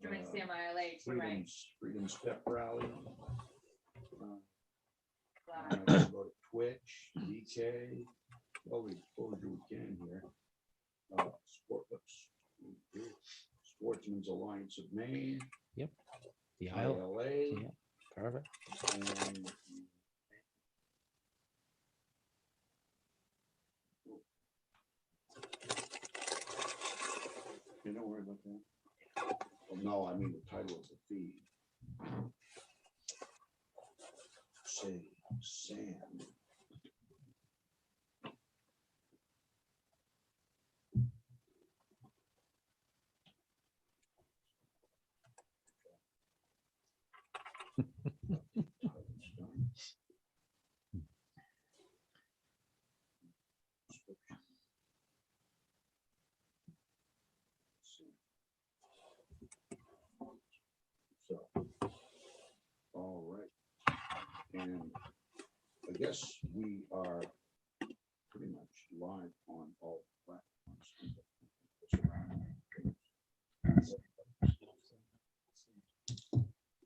Doing CMILA too, right? Freedom Step Rally. Wow. I'm gonna go to Twitch, DK. Well, we over the weekend here. Sportsman's Alliance of Maine. The aisle. ILA. Yeah, perfect. And you don't worry about that. Well, no, I mean the title of the feed. Say Sam. So, all right. And I guess we are pretty much live on all platforms.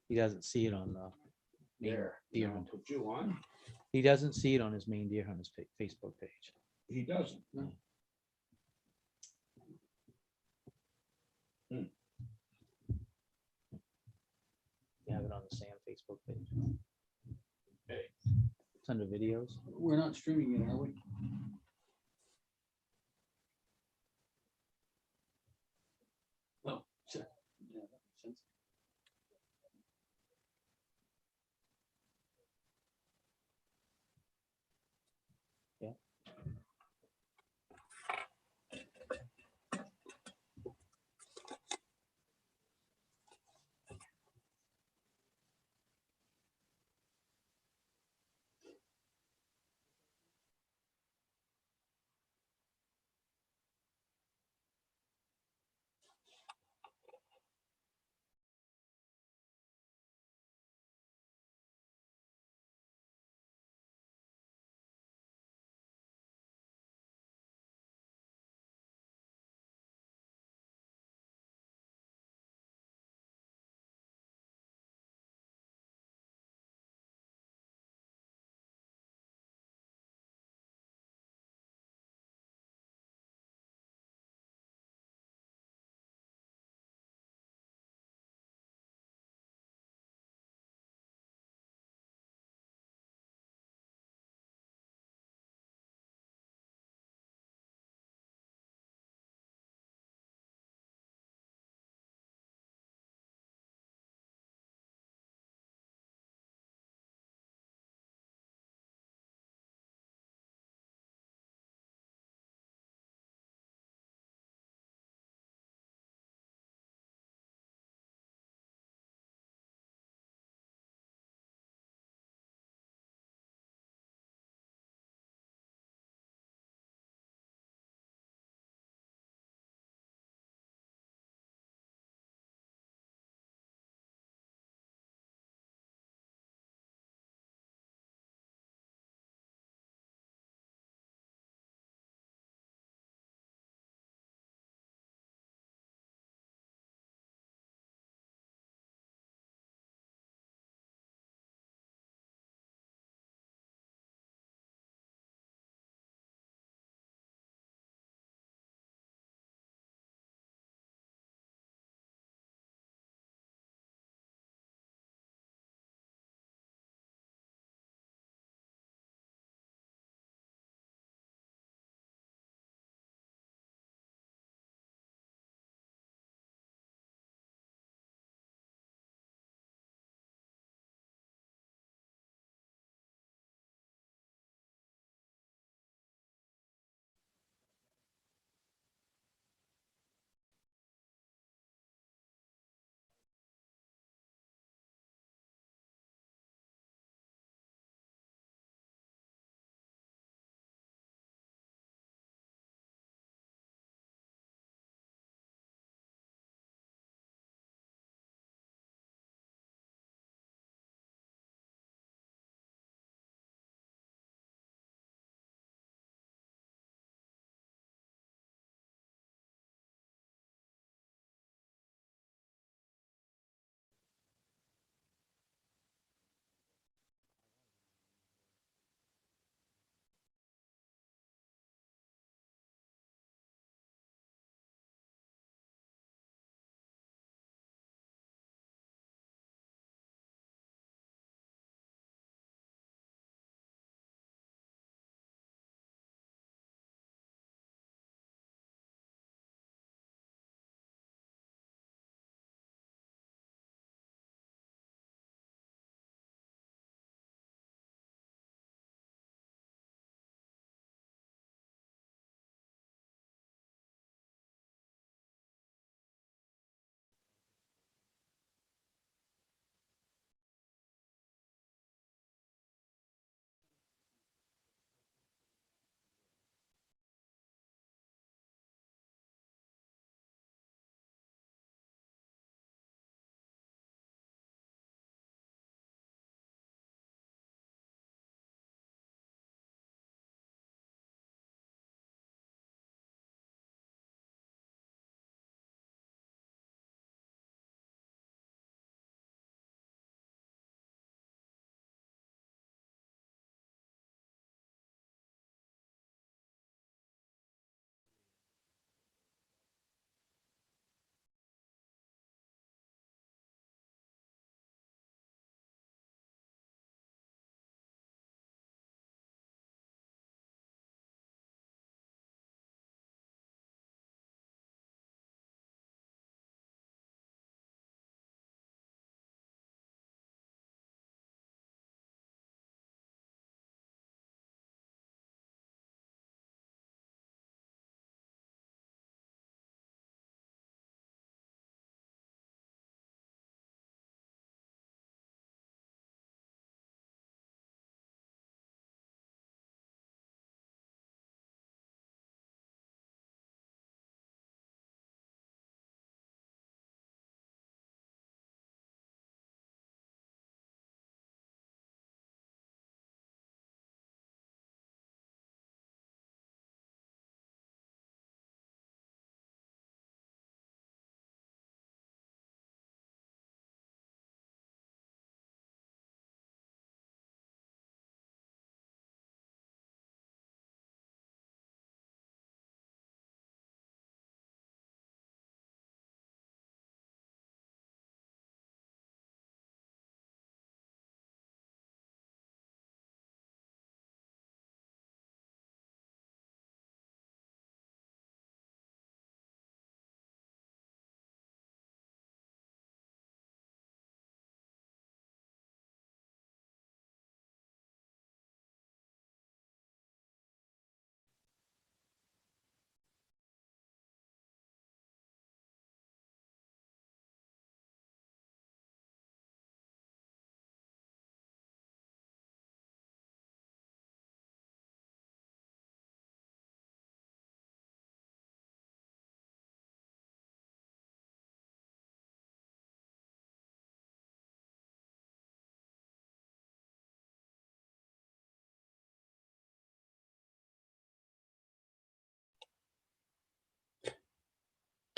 He doesn't see it on the main There, deer now hunt. put you on. He doesn't see it on his main deer hunter's Facebook page. He doesn't. No. You have it on the Sam Facebook page. Okay. It's under videos. We're not streaming it, are we? Oh, sure. Yeah, that makes sense. Yeah.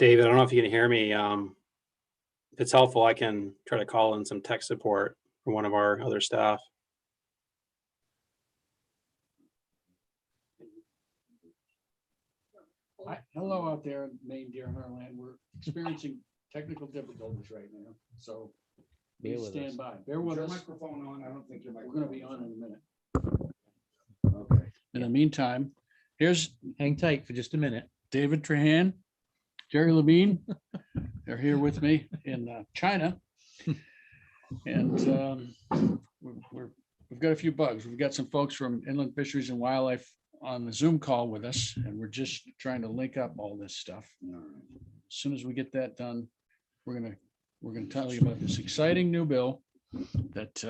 David, I don't know if you can hear me. If it's helpful, I can try to call in some tech support from one of our other staff. Hello out there in Maine Deer Hunter Land. We're experiencing technical difficulties right now, so Bear please with stand us. by. Bear Is with your us. microphone on? I don't think your We're microphone. gonna be on in a minute. Okay. In the meantime, here's Hang tight for just a minute. David Trahan, Jerry Levine. They're here with me in China. And we've got a few bugs. We've got some folks from Inland Fisheries and Wildlife on the Zoom call with us, and we're just trying to link up all this stuff. All right. As soon as we get that done, we're gonna tell you about this exciting new bill that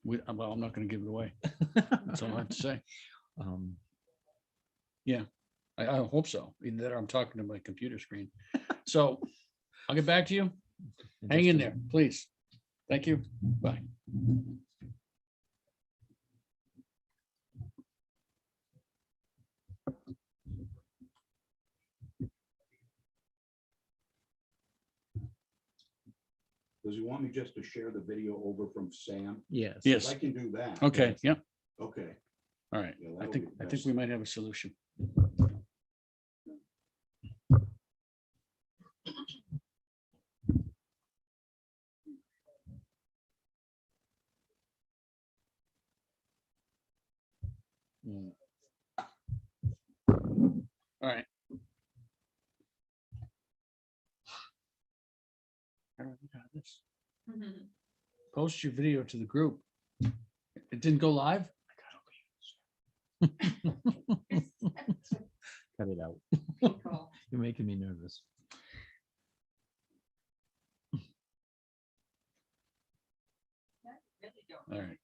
well, I'm not gonna give it away. That's all I have to say. Um, I hope so. Either that or I'm talking to my computer screen. So I'll get back to you. Hang in there, please. Thank you. Bye. Does he want me just to share the video over from Sam? Yes. Yes. I can do that. Okay, yep. Okay. All right. Yeah, I that'll think be we best. might have a solution. Mm. All right. How do I get out of this? Post your video to the group. It didn't go live? Cut it out. Cool. You're making me nervous. Really don't All know. right.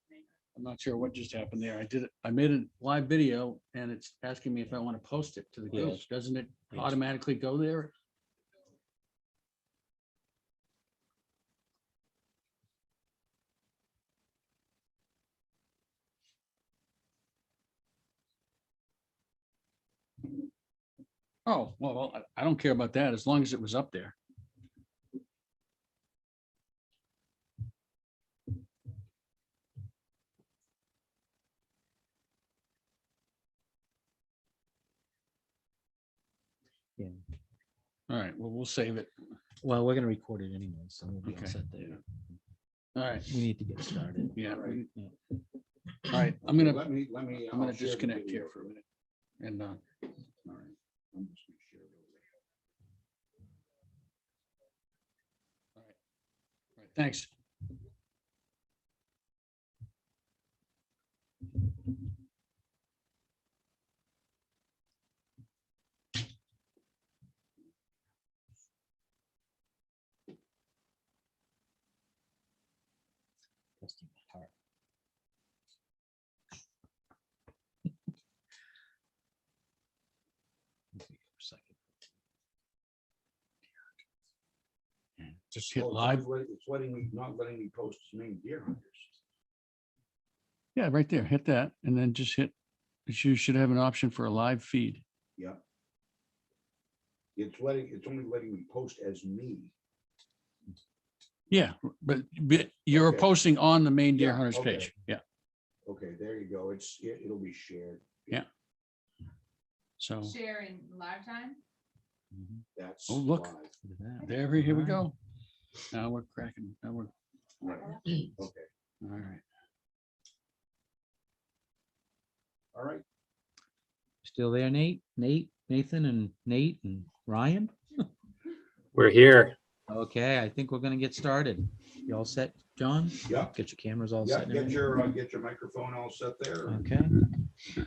I'm not sure what just happened there. I made a live video and it's asking me if I want to post it to the group. Yes. Doesn't it Yes. automatically go there? Oh, well, I don't care about that as long as it was up there. Yeah. All right, well, we'll save it. Well, we're gonna record it anyway, so we'll be all Okay. set there. All right, We need to get started. yeah. All right. All right, I'm Okay, gonna Let me. I'm I'll gonna share the disconnect video here for a minute. And All right. I'm just gonna share it over all right, thanks. Testing my heart. Let's see for a second. Just there. hit Oh, live. It's letting me, not letting me post his name, deer hunters. Yeah, right there. Hit that and then just hit. You should have an option for a live feed. Yeah. It's only letting me post as me. Yeah, but you're Okay. posting on the main Deer Yeah, Hunters okay. page. Yeah, Okay, there you go. It'll be shared. Yeah. so Share in live time? Mhm. That's. Oh, look. live. Look at that. there, here we Alright. go. Now we're cracking. Now we're, Right. Okay, all right. all right. Still there, Nate, Nathan and Nate and Ryan? We're here. Okay, I think we're gonna get started. You all set, John? Yeah. Get your cameras all Yeah, set. and get everything? your microphone all set there. Okay.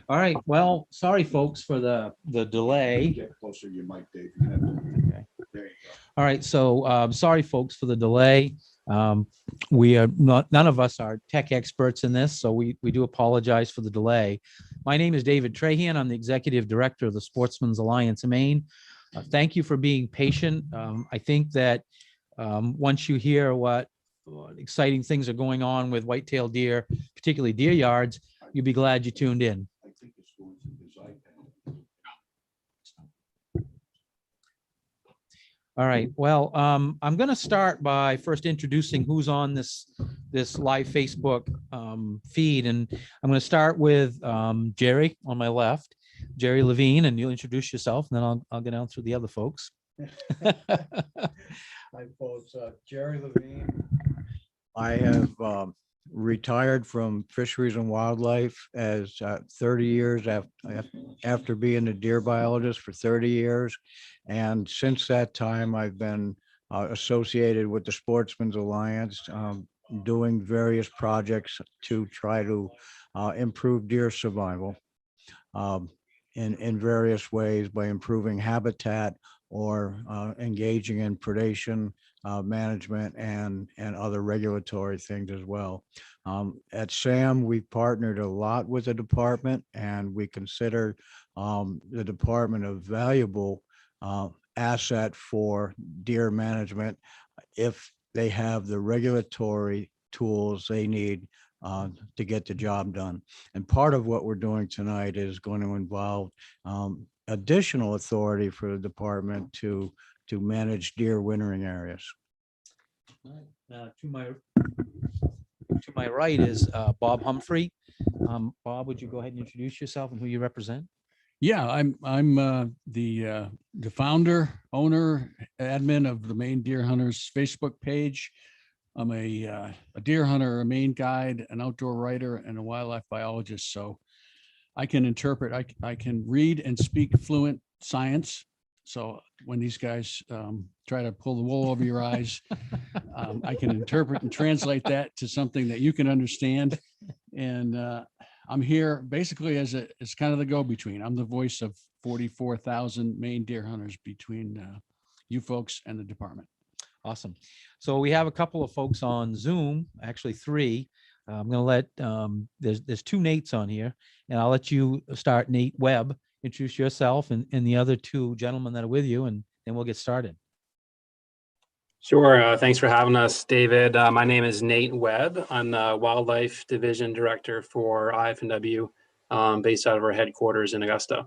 All right, well, sorry, folks, for the delay. Get closer to your mic, Dave. You have to- Okay. There you go. All right, so sorry, folks, for the delay. We are not, none of us are tech experts in this, so we do apologize for the delay. My name is David Trahan. I'm the Executive Director of the Sportsman's Alliance of Maine. Thank you for being patient. I think that once you hear what exciting things are going on with whitetail deer, particularly deer yards, you'll be glad you tuned in. I think it's going through his iPad. All right. Well, I'm going to start by first introducing who's on this live Facebook feed, and I'm going to start with Jerry on my left, Jerry Levine, and you'll introduce yourself, and then I'll get down through the other folks. Hi, folks. Jerry Levine. I have retired from fisheries and wildlife as 30 years after being a deer biologist for 30 years. And since that time, I've been associated with the Sportsman's Alliance, doing various projects to try to improve deer survival in various ways by improving habitat or engaging in predation management and other regulatory things as well. At SAM, we've partnered a lot with the department, and we consider the department a valuable asset for deer management if they have the regulatory tools they need to get the job done. And part of what we're doing tonight is going to involve additional authority for the department to manage deer wintering areas. To my right is Bob Humphrey. Bob, would you go ahead and introduce yourself and who you represent? Yeah, I'm the founder, owner, admin of the Maine Deer Hunters Facebook page. I'm a deer hunter, a Maine guide, an outdoor writer, and a wildlife biologist. So I can interpret, I can read and speak fluent science. So when these guys try to pull the wool over your eyes, I can interpret and translate that to something that you can understand. And I'm here basically as kind of the go-between. I'm the voice of 44,000 Maine deer hunters between you folks and the department. Awesome. So we have a couple of folks on Zoom, actually three. I'm going to let, there's two Nates on here, and I'll let you start, Nate Webb, introduce yourself and the other two gentlemen that are with you, and then we'll get started. Sure. Thanks for having us, David. My name is Nate Webb. I'm the Wildlife Division Director for IF&W, based out of our headquarters in Augusta.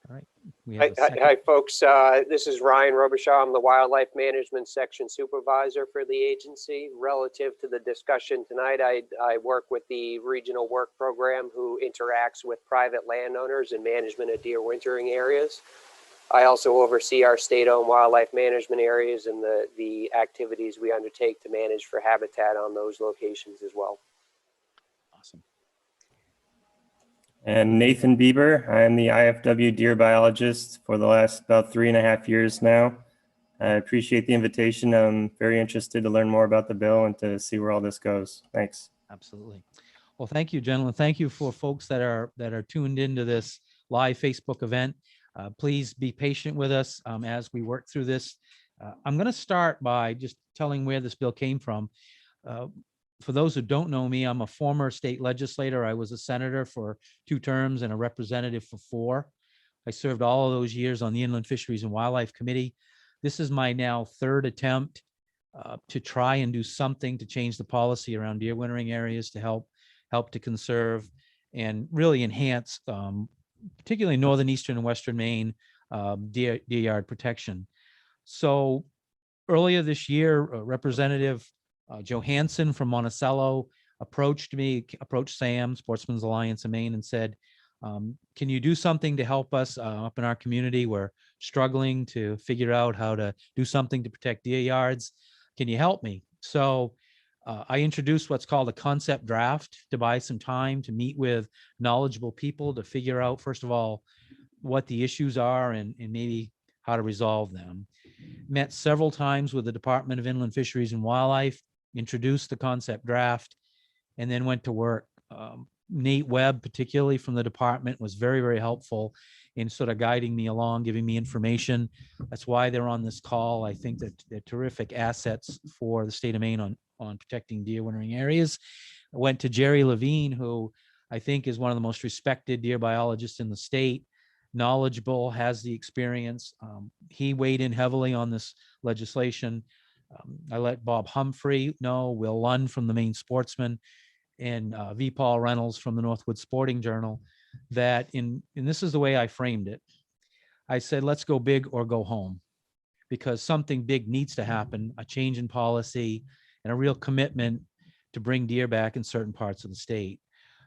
All right. We have Hi, folks. This is Ryan Robichaud. I'm the Wildlife Management Section Supervisor for the agency. Relative to the discussion tonight, I work with the Regional Work Program, who interacts with private landowners and management of deer wintering areas. I also oversee our state-owned wildlife management areas and the activities we undertake to manage for habitat on those locations as well. Awesome. And Nathan Bieber, I'm the IFW deer biologist for the last about 3.5 years now. I appreciate the invitation. I'm very interested to learn more about the bill and to see where all this goes. Thanks. Absolutely. Well, thank you, gentlemen. Thank you for folks that are tuned into this live Facebook event. Please be patient with us as we work through this. I'm going to start by just telling where this bill came from. For those who don't know me, I'm a former state legislator. I was a senator for 2 terms and a representative for 4. I served all of those years on the Inland Fisheries and Wildlife Committee. This is my now 3rd attempt to try and do something to change the policy around deer wintering areas to help to conserve and really enhance, particularly northern, eastern, and western Maine deer yard protection. So earlier this year, Representative Johansson from Monticello approached SAM, Sportsman's Alliance of Maine, and said, can you do something to help us up in our community? We're struggling to figure out how to do something to protect deer yards. Can you help me? So I introduced what's called a concept draft to buy some time to meet with knowledgeable people to figure out, first of all, what the issues are and maybe how to resolve them. Met several times with the Department of Inland Fisheries and Wildlife, introduced the concept draft, and then went to work. Nate Webb, particularly from the department, was very, very helpful in sort of guiding me along, giving me information. That's why they're on this call. I think that they're terrific assets for the state of Maine on protecting deer wintering areas. I went to Jerry Levine, who I think is one of the most respected deer biologists in the state, knowledgeable, has the experience. He weighed in heavily on this legislation. I let Bob Humphrey know, Will Lund from the Maine Sportsman, and V. Paul Reynolds from the Northwood Sporting Journal, that and this is the way I framed it. I said, let's go big or go home. because something big needs to happen, a change in policy and a real commitment to bring deer back in certain parts of the state.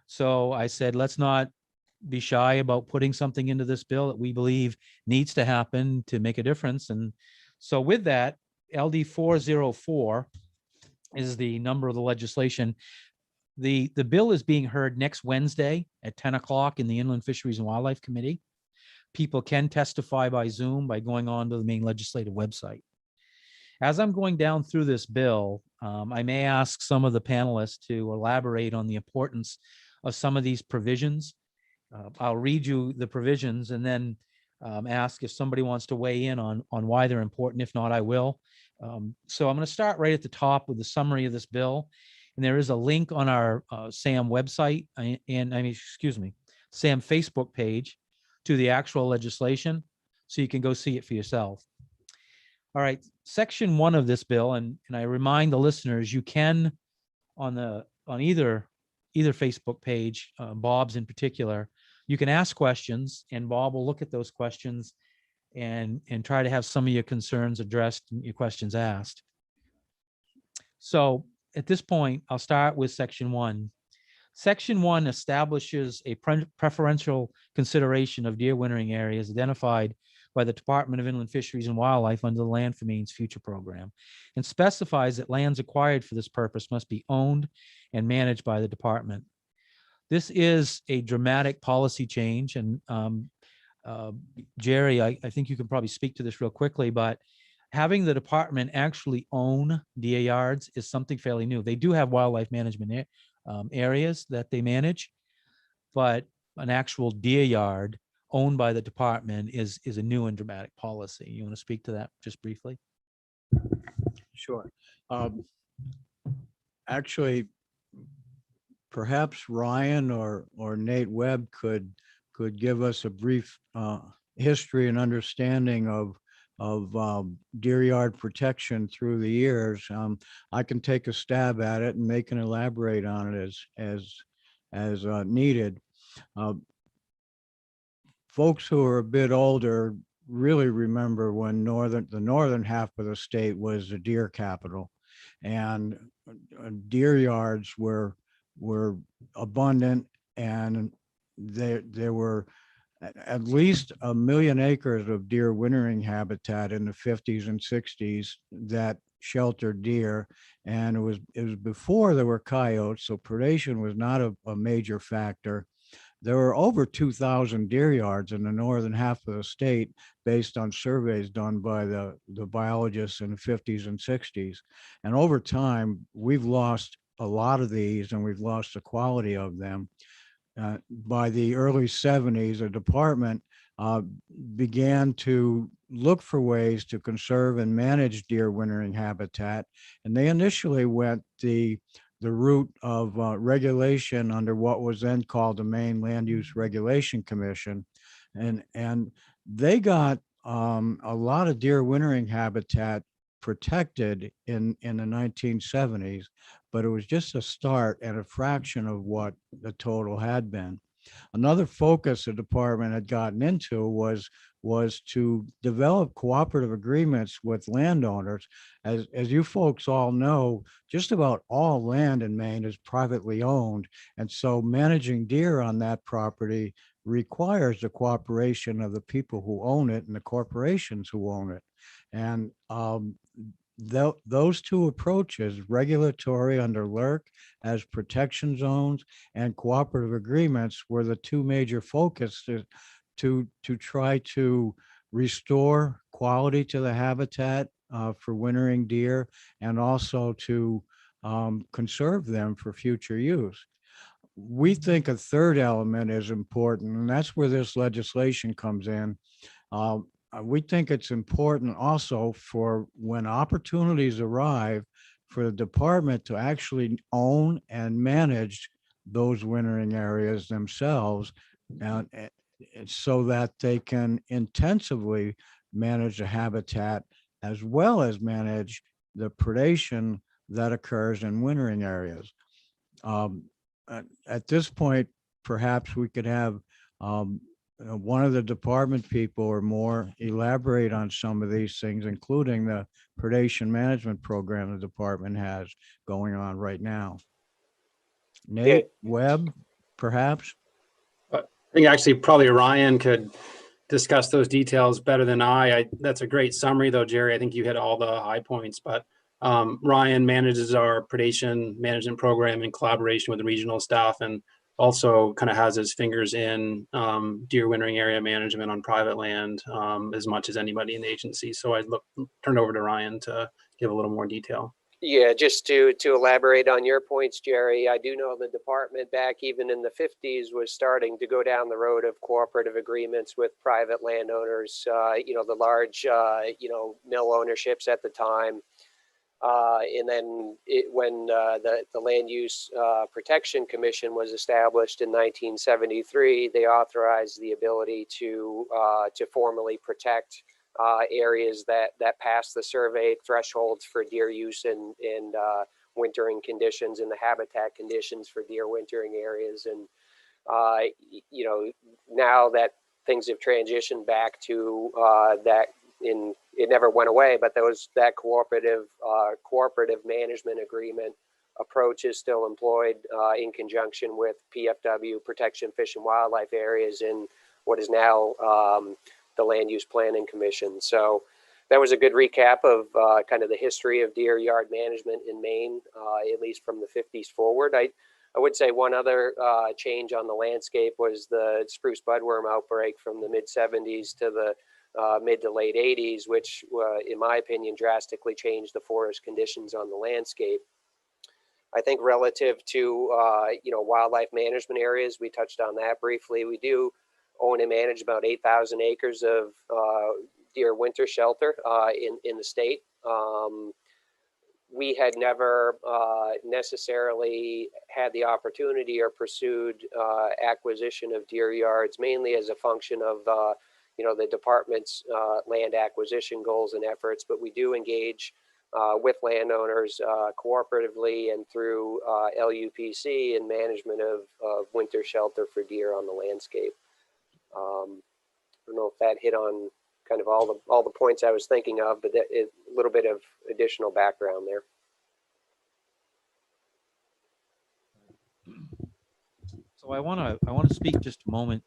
So I said, let's not be shy about putting something into this bill that we believe needs to happen to make a difference. And so with that, LD 404 is the number of the legislation. The bill is being heard next Wednesday at 10 o'clock in the Inland Fisheries and Wildlife Committee. People can testify by Zoom by going on to the main legislative website. As I'm going down through this bill, I may ask some of the panelists to elaborate on the importance of some of these provisions. I'll read you the provisions and then ask if somebody wants to weigh in on why they're important. If not, I will. So I'm going to start right at the top with the summary of this bill. And there is a link on our SAM website SAM Facebook page to the actual legislation, so you can go see it for yourself. All right, section 1 of this bill, and I remind the listeners, you can on either Facebook page, Bob's in particular, you can ask questions, and Bob will look at those questions and try to have some of your concerns addressed and your questions asked. So at this point, I'll start with section 1. Section 1 establishes a preferential consideration of deer wintering areas identified by the Department of Inland Fisheries and Wildlife under the Land for Maine's Future Program, and specifies that lands acquired for this purpose must be owned and managed by the department. This is a dramatic policy change, and Jerry, I think you can probably speak to this real quickly, but having the department actually own deer yards is something fairly new. They do have wildlife management areas that they manage, but an actual deer yard owned by the department is a new and dramatic policy. You want to speak to that just briefly? Sure. Actually, perhaps Ryan or Nate Webb could give us a brief history and understanding of deer yard protection through the years. I can take a stab at it, and they can elaborate on it as needed. Folks who are a bit older really remember when the northern half of the state was the deer capital, and deer yards were abundant, and there were at least 1 million acres of deer wintering habitat in the 50s and 60s that sheltered deer. And it was before there were coyotes, so predation was not a major factor. There were over 2,000 deer yards in the northern half of the state based on surveys done by the biologists in the 50s and 60s. And over time, we've lost a lot of these, and we've lost the quality of them. By the early 70s, the department began to look for ways to conserve and manage deer wintering habitat. And they initially went the route of regulation under what was then called the Maine Land Use Regulation Commission. And they got a lot of deer wintering habitat protected in the 1970s, but it was just a start and a fraction of what the total had been. Another focus the department had gotten into was to develop cooperative agreements with landowners. As you folks all know, just about all land in Maine is privately owned, and so managing deer on that property requires the cooperation of the people who own it and the corporations who own it. And those two approaches, regulatory under LERC as protection zones and cooperative agreements, were the two major focuses to try to restore quality to the habitat for wintering deer, and also to conserve them for future use. We think a third element is important, and that's where this legislation comes in. We think it's important also for when opportunities arrive for the department to actually own and manage those wintering areas themselves, so that they can intensively manage the habitat as well as manage the predation that occurs in wintering areas. At this point, perhaps we could have one of the department people or more elaborate on some of these things, including the predation management program the department has going on right now. Nate Webb, perhaps? I think actually probably Ryan could discuss those details better than I. That's a great summary though, Jerry. I think you hit all the high points, but Ryan manages our predation management program in collaboration with the regional staff, and also kind of has his fingers in deer wintering area management on private land as much as anybody in the agency. So I'd turn it over to Ryan to give a little more detail. Yeah, just to elaborate on your points, Jerry, I do know the department back even in the 50s was starting to go down the road of cooperative agreements with private landowners, the large, mill ownerships at the time. And then when the Land Use Protection Commission was established in 1973, they authorized the ability to formally protect areas that pass the survey thresholds for deer use and wintering conditions and the habitat conditions for deer wintering areas. And now that things have transitioned back to that, it never went away, but that cooperative management agreement approach is still employed in conjunction with PFW, Protection Fish and Wildlife Areas, in what is now the Land Use Planning Commission. So that was a good recap of kind of the history of deer yard management in Maine, at least from the 50s forward. I would say one other change on the landscape was the spruce budworm outbreak from the mid 70s to the mid to late 80s, which in my opinion drastically changed the forest conditions on the landscape. I think relative to wildlife management areas, we touched on that briefly. We do own and manage about 8,000 acres of deer winter shelter in the state. We had never necessarily had the opportunity or pursued acquisition of deer yards, mainly as a function of the department's land acquisition goals and efforts, but we do engage with landowners cooperatively and through LUPC in management of winter shelter for deer on the landscape. I don't know if that hit on kind of all the points I was thinking of, but a little bit of additional background there. So I want to speak just a moment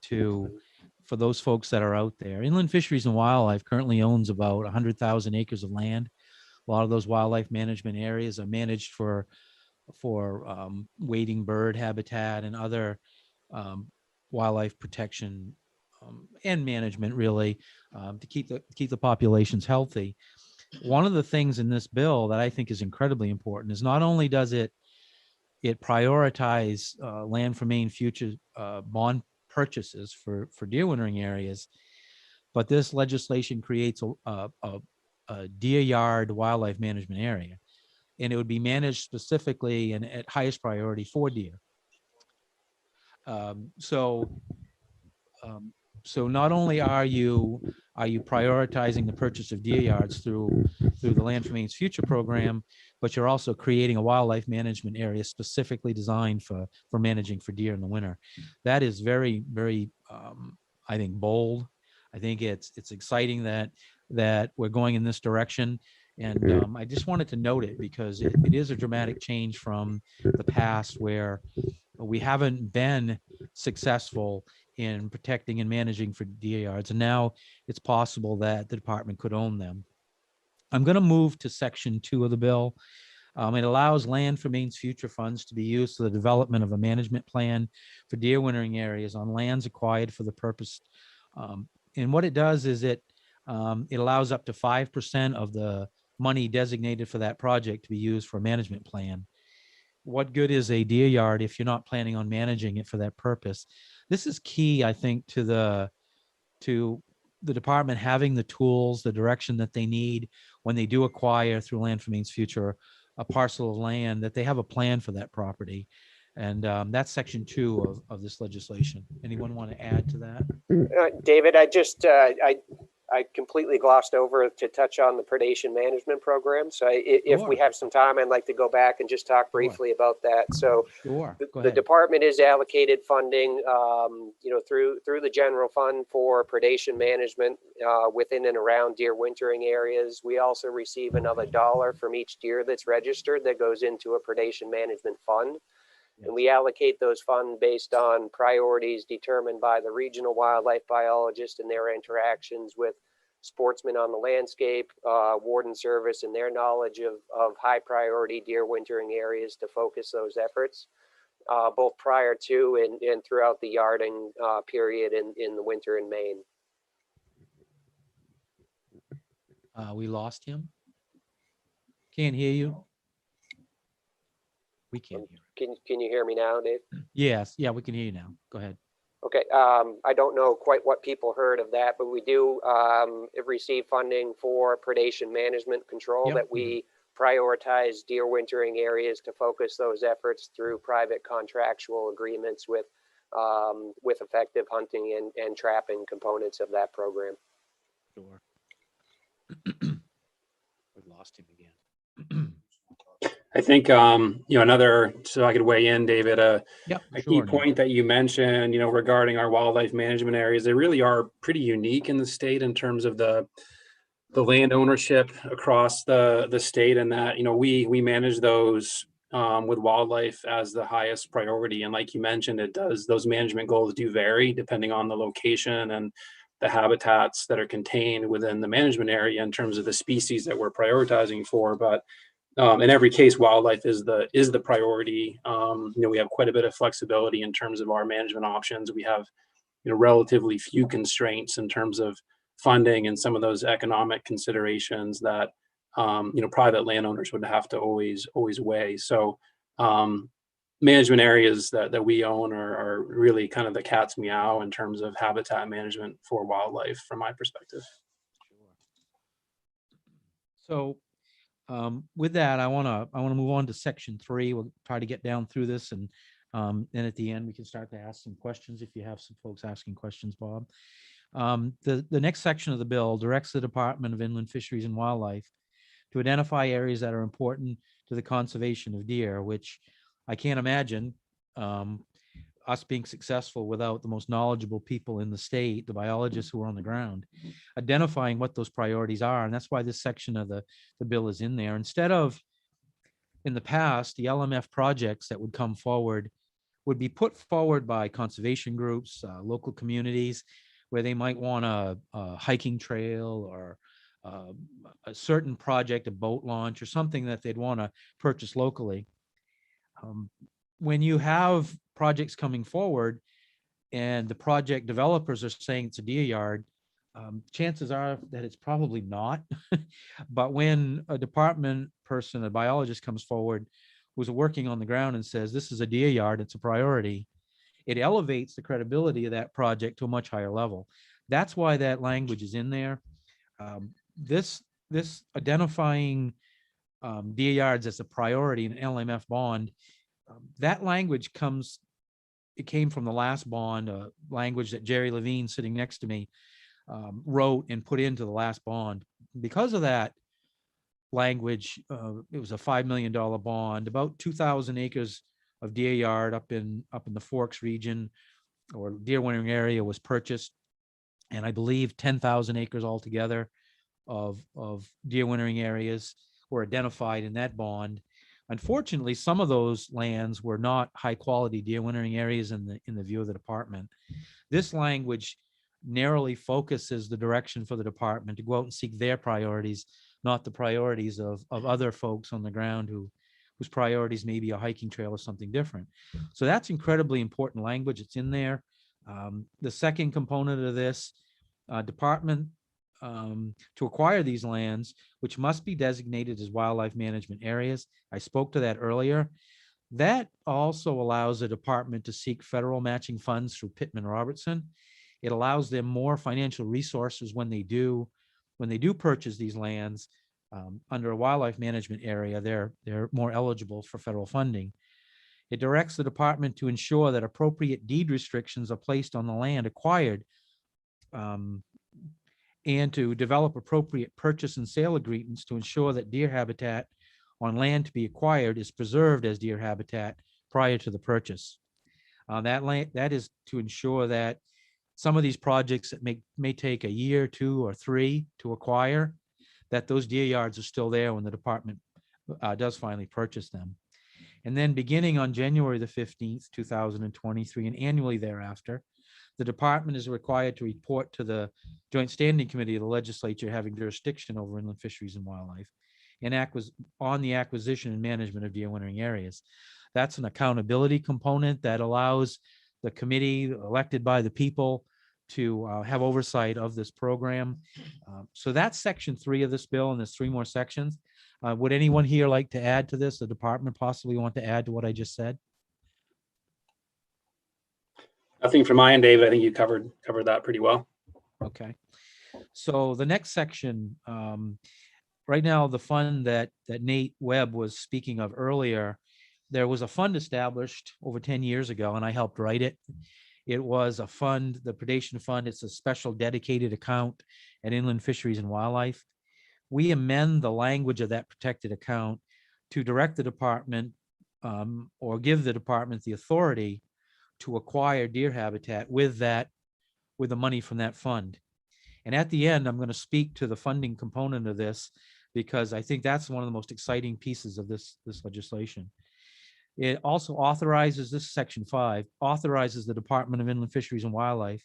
for those folks that are out there. Inland Fisheries and Wildlife currently owns about 100,000 acres of land. A lot of those wildlife management areas are managed for wading bird habitat and other wildlife protection and management, really, to keep the populations healthy. One of the things in this bill that I think is incredibly important is not only does it prioritize land for Maine future bond purchases for deer wintering areas, but this legislation creates a deer yard wildlife management area, and it would be managed specifically and at highest priority for deer. So not only are you prioritizing the purchase of deer yards through the Land for Maine's Future program, but you're also creating a wildlife management area specifically designed for managing for deer in the winter. That is very, very, I think, bold. I think it's exciting that we're going in this direction. And I just wanted to note it because it is a dramatic change from the past where we haven't been successful in protecting and managing for deer yards. And now it's possible that the department could own them. I'm going to move to section 2 of the bill. It allows Land for Maine's Future funds to be used for the development of a management plan for deer wintering areas on lands acquired for the purpose. And what it does is it allows up to 5% of the money designated for that project to be used for a management plan. What good is a deer yard if you're not planning on managing it for that purpose? This is key, I think, to the department having the tools, the direction that they need when they do acquire through Land for Maine's Future a parcel of land, that they have a plan for that property. And that's section 2 of this legislation. Anyone want to add to that? David, I just I completely glossed over to touch on the predation management program. So if we Sure. have some time, I'd like to go back and just talk briefly about that. So Sure. Go the ahead. department is allocated funding, through the general fund for predation management within and around deer wintering areas. We also receive another $1 from each deer that's registered that goes into a predation management fund. And we allocate those funds based on priorities determined by the regional wildlife biologist and their interactions with sportsmen on the landscape, warden service, and their knowledge of high priority deer wintering areas to focus those efforts, both prior to and throughout the yarding period in the winter in Maine. We lost him. Can't hear you. We can't hear. Can you hear me now, Dave? Yes. Yeah, we can hear you now. Go ahead. Okay, I don't know quite what people heard of that, but we do receive funding for predation management control Yep, that we prioritize deer wintering areas to focus those efforts through private contractual agreements with effective hunting and trapping components of that program. Sure. We lost him again. I think, another, so I could weigh in, David, Yep. a key Sure. Nick. point that you mentioned, regarding our wildlife management areas, they really are pretty unique in the state in terms of the land ownership across the state, and that, we manage those with wildlife as the highest priority. And like you mentioned, those management goals do vary depending on the location and the habitats that are contained within the management area in terms of the species that we're prioritizing for. But in every case, wildlife is the priority. We have quite a bit of flexibility in terms of our management options. We have, relatively few constraints in terms of funding and some of those economic considerations that, private landowners would have to always weigh. So management areas that we own are really kind of the cat's meow in terms of habitat management for wildlife, from my perspective. So with that, I want to move on to section 3. We'll try to get down through this, and then at the end we can start to ask some questions if you have some folks asking questions, Bob. The next section of the bill directs the Department of Inland Fisheries and Wildlife to identify areas that are important to the conservation of deer, which I can't imagine us being successful without the most knowledgeable people in the state, the biologists who are on the ground, identifying what those priorities are. And that's why this section of the bill is in there. Instead of, in the past, the LMF projects that would come forward would be put forward by conservation groups, local communities, where they might want a hiking trail or a certain project, a boat launch or something that they'd want to purchase locally. When you have projects coming forward and the project developers are saying it's a deer yard, chances are that it's probably not. But when a department person, a biologist comes forward who's working on the ground and says, this is a deer yard, it's a priority, it elevates the credibility of that project to a much higher level. That's why that language is in there. This identifying deer yards as a priority in LMF bond, that language came from the last bond, language that Jerry Levine, sitting next to me, wrote and put into the last bond. Because of that language, it was a $5 million bond, about 2,000 acres of deer yard up in the Forks region or deer wintering area was purchased, and I believe 10,000 acres altogether of deer wintering areas were identified in that bond. Unfortunately, some of those lands were not high quality deer wintering areas in the view of the department. This language narrowly focuses the direction for the department to go out and seek their priorities, not the priorities of other folks on the ground whose priorities may be a hiking trail or something different. So that's incredibly important language. It's in there. The second component of this, department to acquire these lands, which must be designated as wildlife management areas. I spoke to that earlier. That also allows the department to seek federal matching funds through Pittman Robertson. It allows them more financial resources when they do purchase these lands under a wildlife management area. They're more eligible for federal funding. It directs the department to ensure that appropriate deed restrictions are placed on the land acquired and to develop appropriate purchase and sale agreements to ensure that deer habitat on land to be acquired is preserved as deer habitat prior to the purchase. That is to ensure that some of these projects that may take a year, 2 or 3 to acquire, that those deer yards are still there when the department does finally purchase them. And then beginning on January the 15th, 2023, and annually thereafter, the department is required to report to the Joint Standing Committee of the Legislature having jurisdiction over inland fisheries and wildlife and on the acquisition and management of deer wintering areas. That's an accountability component that allows the committee elected by the people to have oversight of this program. So that's section 3 of this bill, and there's 3 more sections. Would anyone here like to add to this? The department possibly want to add to what I just said? Nothing from my end, David. I think you covered that pretty well. Okay. So the next section, right now, the fund that Nate Webb was speaking of earlier, there was a fund established over 10 years ago, and I helped write it. It was a fund, the Predation Fund. It's a special dedicated account at Inland Fisheries and Wildlife. We amend the language of that protected account to direct the department or give the department the authority to acquire deer habitat with the money from that fund. And at the end, I'm going to speak to the funding component of this because I think that's one of the most exciting pieces of this legislation. It also authorizes, this section 5, authorizes the Department of Inland Fisheries and Wildlife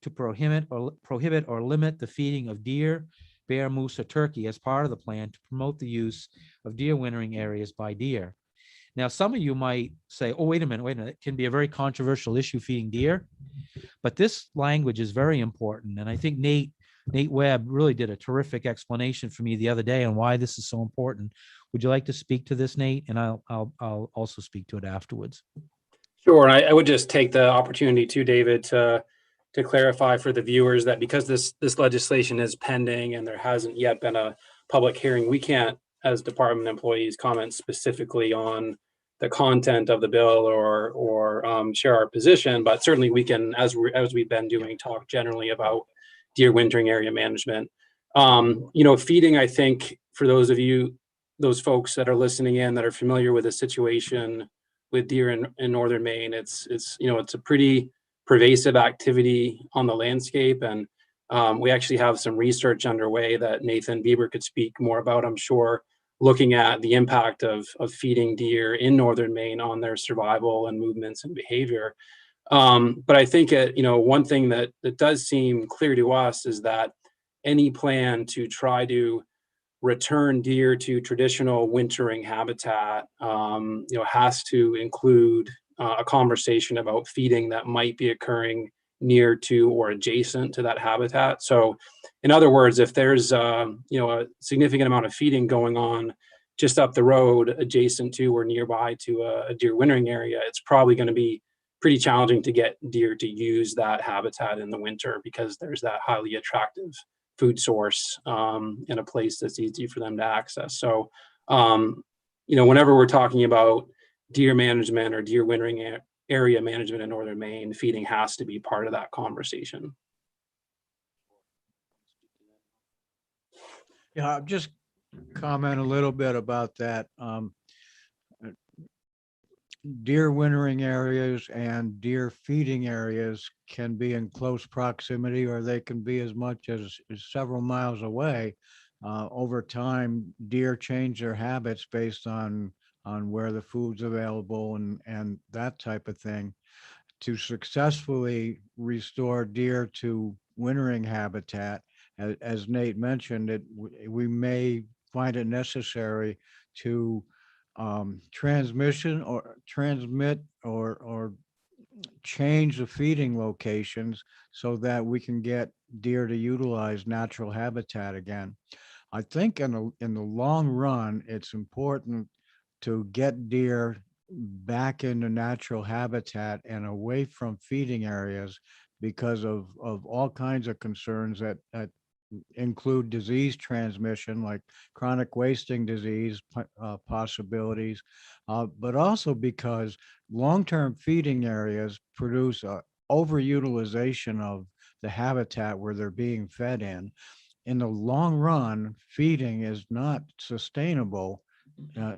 to prohibit or limit the feeding of deer, bear, moose, or turkey as part of the plan to promote the use of deer wintering areas by deer. Now, some of you might say, oh, wait a minute, it can be a very controversial issue feeding deer, but this language is very important. And I think Nate Webb really did a terrific explanation for me the other day on why this is so important. Would you like to speak to this, Nate? And I'll also speak to it afterwards. Sure. I would just take the opportunity too, David, to clarify for the viewers that because this legislation is pending and there hasn't yet been a public hearing, we can't, as department employees, comment specifically on the content of the bill or share our position, but certainly we can, as we've been doing, talk generally about deer wintering area management. Feeding, I think, for those folks that are listening in that are familiar with the situation with deer in northern Maine, it's a pretty pervasive activity on the landscape, and we actually have some research underway that Nathan Bieber could speak more about, I'm sure, looking at the impact of feeding deer in northern Maine on their survival and movements and behavior. But I think one thing that does seem clear to us is that any plan to try to return deer to traditional wintering habitat, has to include a conversation about feeding that might be occurring near to or adjacent to that habitat. So in other words, if there's a significant amount of feeding going on just up the road adjacent to or nearby to a deer wintering area, it's probably going to be pretty challenging to get deer to use that habitat in the winter because there's that highly attractive food source in a place that's easy for them to access. So, whenever we're talking about deer management or deer wintering area management in northern Maine, feeding has to be part of that conversation. Yeah, I'll just comment a little bit about that. Deer wintering areas and deer feeding areas can be in close proximity, or they can be as much as several miles away. Over time, deer change their habits based on where the food's available and that type of thing. To successfully restore deer to wintering habitat, as Nate mentioned, we may find it necessary to transmit or change the feeding locations so that we can get deer to utilize natural habitat again. I think in the long run, it's important to get deer back into natural habitat and away from feeding areas because of all kinds of concerns that include disease transmission, like chronic wasting disease possibilities, but also because long-term feeding areas produce overutilization of the habitat where they're being fed in the long run, feeding is not sustainable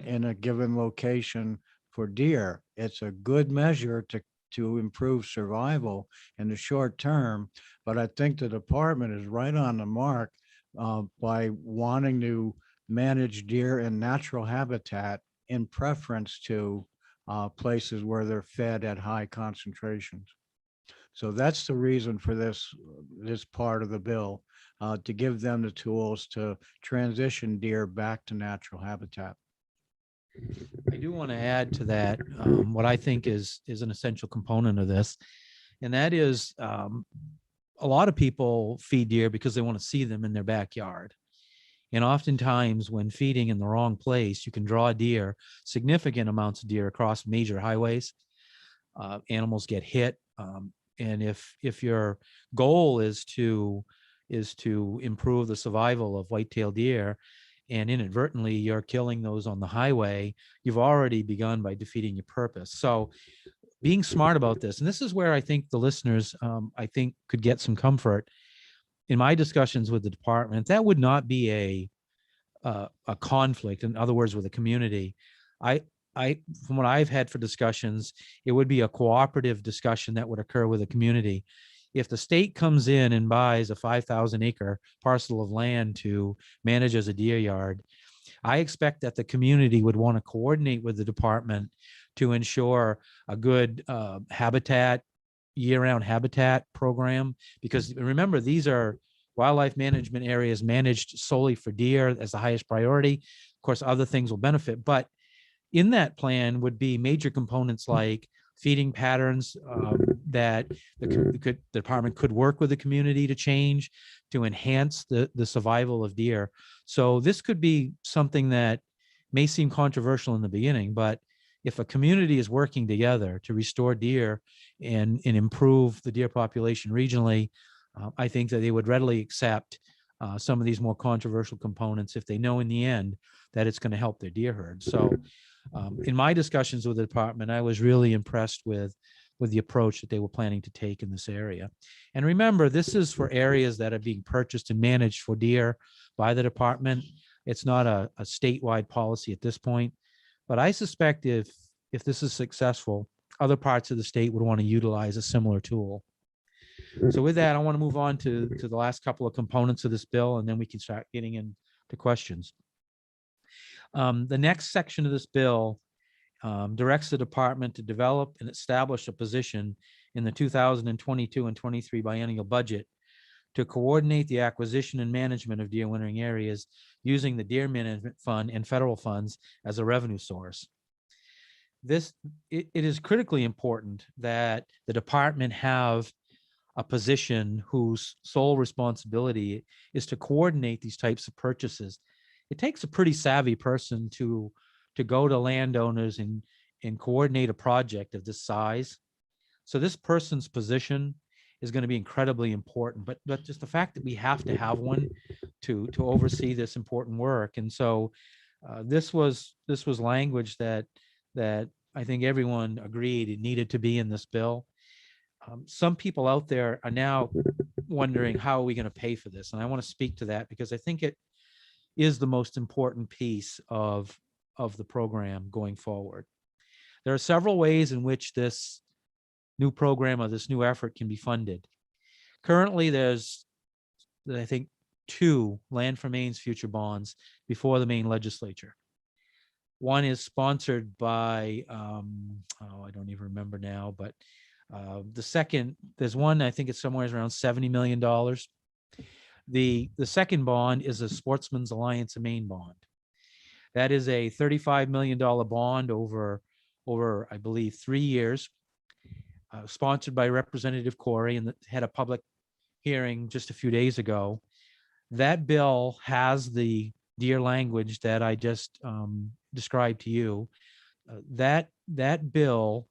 in a given location for deer. It's a good measure to improve survival in the short term, but I think the department is right on the mark by wanting to manage deer in natural habitat in preference to places where they're fed at high concentrations. So that's the reason for this part of the bill, to give them the tools to transition deer back to natural habitat. I do want to add to that what I think is an essential component of this, and that is a lot of people feed deer because they want to see them in their backyard. And oftentimes when feeding in the wrong place, you can draw deer, significant amounts of deer across major highways. Animals get hit. And if your goal is to improve the survival of white-tailed deer, and inadvertently you're killing those on the highway, you've already begun by defeating your purpose. So being smart about this, and this is where I think the listeners, I think, could get some comfort. In my discussions with the department, that would not be a conflict. In other words, with the community, from what I've had for discussions, it would be a cooperative discussion that would occur with the community. If the state comes in and buys a 5,000 acre parcel of land to manage as a deer yard, I expect that the community would want to coordinate with the department to ensure a good habitat, year-round habitat program. Because remember, these are wildlife management areas managed solely for deer as the highest priority. Of course, other things will benefit, but in that plan would be major components like feeding patterns that the department could work with the community to change to enhance the survival of deer. So this could be something that may seem controversial in the beginning, but if a community is working together to restore deer and improve the deer population regionally, I think that they would readily accept some of these more controversial components if they know in the end that it's going to help their deer herd. So in my discussions with the department, I was really impressed with the approach that they were planning to take in this area. And remember, this is for areas that are being purchased and managed for deer by the department. It's not a statewide policy at this point, but I suspect if this is successful, other parts of the state would want to utilize a similar tool. So with that, I want to move on to the last couple of components of this bill, and then we can start getting into questions. The next section of this bill directs the department to develop and establish a position in the 2022 and 23 biennial budget to coordinate the acquisition and management of deer wintering areas using the Deer Management Fund and federal funds as a revenue source. It is critically important that the department have a position whose sole responsibility is to coordinate these types of purchases. It takes a pretty savvy person to go to landowners and coordinate a project of this size. So this person's position is going to be incredibly important, but just the fact that we have to have one to oversee this important work. And so this was language that I think everyone agreed it needed to be in this bill. Some people out there are now wondering, how are we going to pay for this? And I want to speak to that because I think it is the most important piece of the program going forward. There are several ways in which this new program or this new effort can be funded. Currently, there's, I think, 2 Land for Maine's future bonds before the Maine legislature. One is sponsored by, I don't even remember now, but the second, there's one, I think it's somewhere around $70 million. The second bond is a Sportsman's Alliance of Maine bond. That is a $35 million bond over, I believe, 3 years, sponsored by Representative Corey, and had a public hearing just a few days ago. That bill has the deer language that I just described to you. That bill,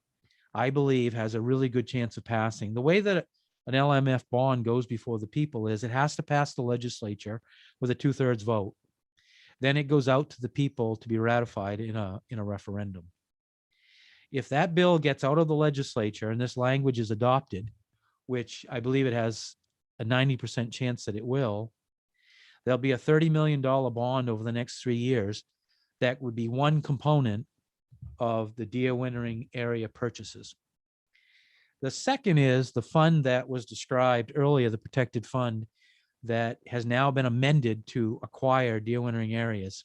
I believe, has a really good chance of passing. The way that an LMF bond goes before the people is it has to pass the legislature with a 2/3 vote. Then it goes out to the people to be ratified in a referendum. If that bill gets out of the legislature and this language is adopted, which I believe it has a 90% chance that it will, there'll be a $30 million bond over the next 3 years that would be one component of the deer wintering area purchases. The second is the fund that was described earlier, the protected fund that has now been amended to acquire deer wintering areas.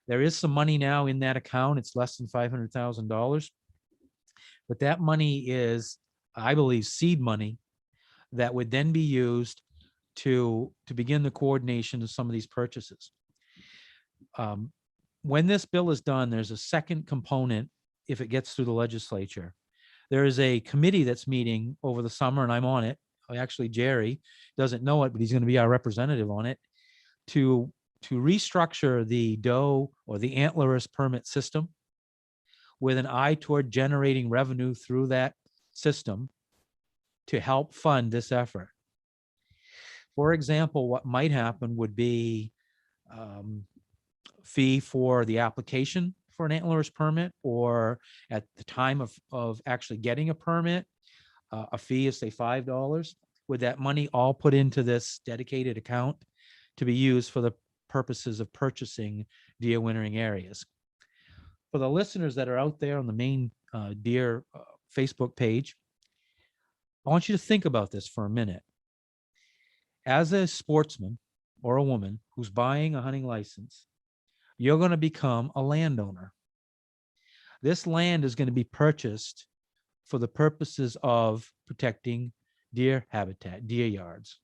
There is some money now in that account. It's less than $500,000. But that money is, I believe, seed money that would then be used to begin the coordination of some of these purchases. When this bill is done, there's a second component if it gets through the legislature. There is a committee that's meeting over the summer, and I'm on it. Actually, Jerry doesn't know it, but he's going to be our representative on it to restructure the doe or the antlerless permit system with an eye toward generating revenue through that system to help fund this effort. For example, what might happen would be fee for the application for an antlerless permit, or at the time of actually getting a permit, a fee is say $5, with that money all put into this dedicated account to be used for the purposes of purchasing deer wintering areas. For the listeners that are out there on the main deer Facebook page, I want you to think about this for a minute. As a sportsman or a woman who's buying a hunting license, you're going to become a landowner. This land is going to be purchased for the purposes of protecting deer habitat, deer yards.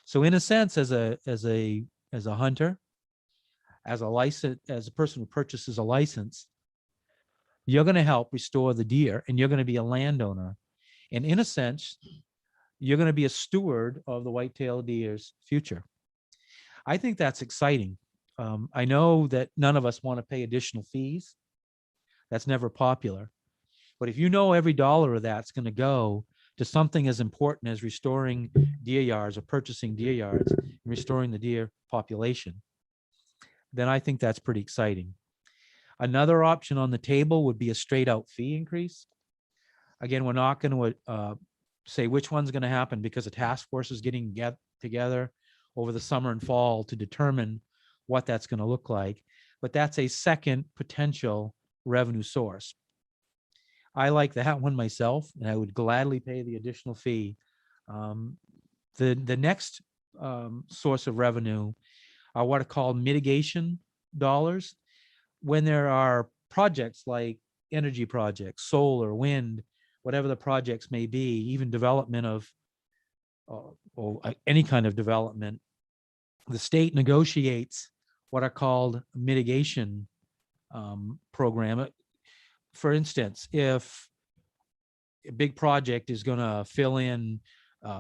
So in a sense, as a hunter, as a person who purchases a license, you're going to help restore the deer, and you're going to be a landowner. And in a sense, you're going to be a steward of the white-tailed deer's future. I think that's exciting. I know that none of us want to pay additional fees. That's never popular. But if you know every dollar of that's going to go to something as important as restoring deer yards or purchasing deer yards and restoring the deer population, then I think that's pretty exciting. Another option on the table would be a straight out fee increase. Again, we're not going to say which one's going to happen because a task force is getting together over the summer and fall to determine what that's going to look like. But that's a second potential revenue source. I like that one myself, and I would gladly pay the additional fee. The next source of revenue are what are called mitigation dollars. When there are projects like energy projects, solar, wind, whatever the projects may be, even development of or any kind of development, the state negotiates what are called mitigation program. For instance, if a big project is going to fill in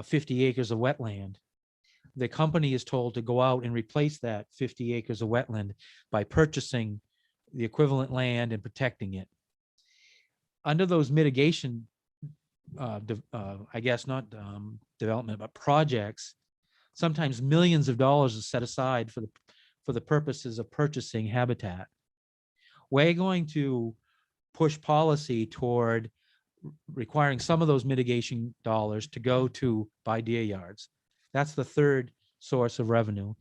50 acres of wetland, the company is told to go out and replace that 50 acres of wetland by purchasing the equivalent land and protecting it. Under those mitigation, I guess not development, but projects, sometimes millions of dollars is set aside for the purposes of purchasing habitat. We're going to push policy toward requiring some of those mitigation dollars to go to buy deer yards. That's the third source of revenue.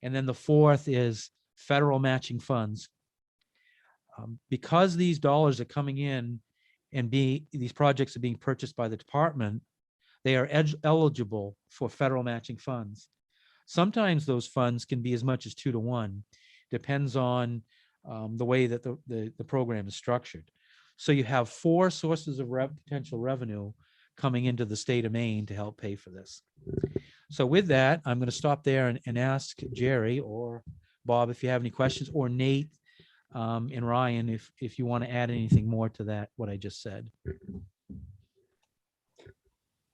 And then the fourth is federal matching funds. Because these dollars are coming in and these projects are being purchased by the department, they are eligible for federal matching funds. Sometimes those funds can be as much as 2 to 1, depends on the way that the program is structured. So you have 4 sources of potential revenue coming into the state of Maine to help pay for this. So with that, I'm going to stop there and ask Jerry or Bob if you have any questions, or Nate and Ryan if you want to add anything more to that, what I just said.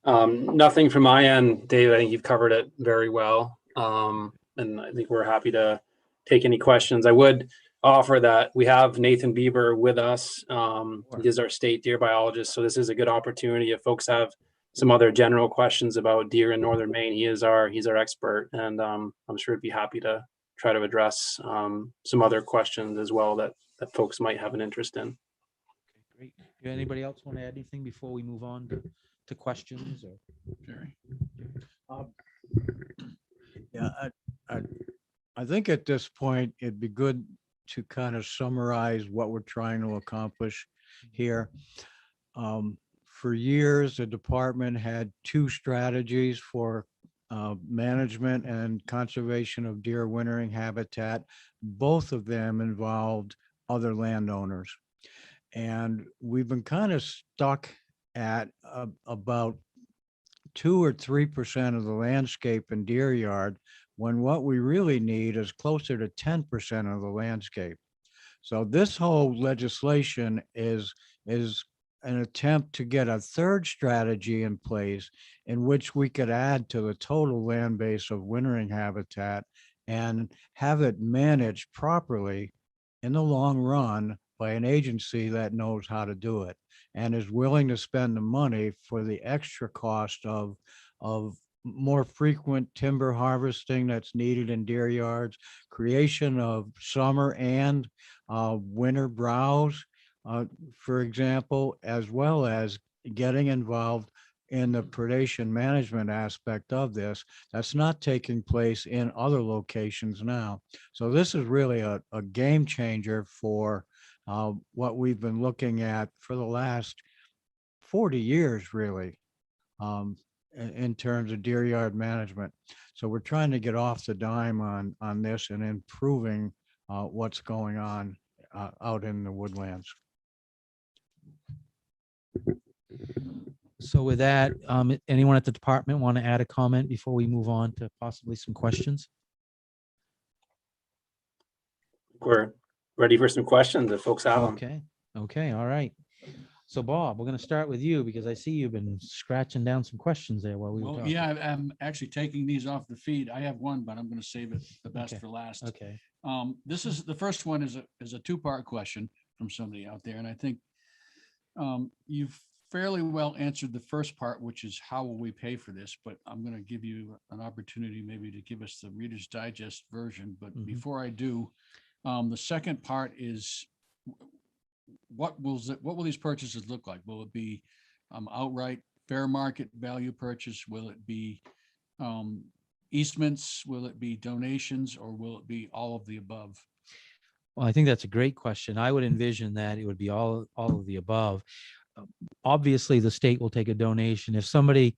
Nothing from my end, Dave. I think you've covered it very well. And I think we're happy to take any questions. I would offer that we have Nathan Bieber with us. He is our state deer biologist. So this is a good opportunity if folks have some other general questions about deer in northern Maine. He's our expert, and I'm sure he'd be happy to try to address some other questions as well that folks might have an interest in. Great. Do anybody else want to add anything before we move on to questions? Or Jerry? Yeah, I think at this point, it'd be good to kind of summarize what we're trying to accomplish here. For years, the department had two strategies for management and conservation of deer wintering habitat. Both of them involved other landowners. And we've been kind of stuck at about 2 or 3% of the landscape in deer yard, when what we really need is closer to 10% of the landscape. So this whole legislation is an attempt to get a third strategy in place in which we could add to the total land base of wintering habitat and have it managed properly in the long run by an agency that knows how to do it and is willing to spend the money for the extra cost of more frequent timber harvesting that's needed in deer yards, creation of summer and winter browse, for example, as well as getting involved in the predation management aspect of this that's not taking place in other locations now. So this is really a game changer for what we've been looking at for the last 40 years, really, in terms of deer yard management. So we're trying to get off the dime on this and improving what's going on out in the woodlands. So with that, anyone at the department want to add a comment before we move on to possibly some questions? We're ready for some questions if folks have them. Okay, okay, all right. So Bob, we're going to start with you because I see you've been scratching down some questions there while we were Well, talking. yeah, I'm actually taking these off the feed. I have one, but I'm going to save it the best Okay. for last. Okay, This is, the first one is a two-part question from somebody out there, and I think you've fairly well answered the first part, which is how will we pay for this? But I'm going to give you an opportunity maybe to give us the Reader's Digest version. But Mhm. before I do, the second part is what will these purchases look like? Will it be outright fair market value purchase? Will it be easements? Will it be donations, or will it be all of the above? well, I think that's a great question. I would envision that it would be all of the above. Obviously, the state will take a donation. If somebody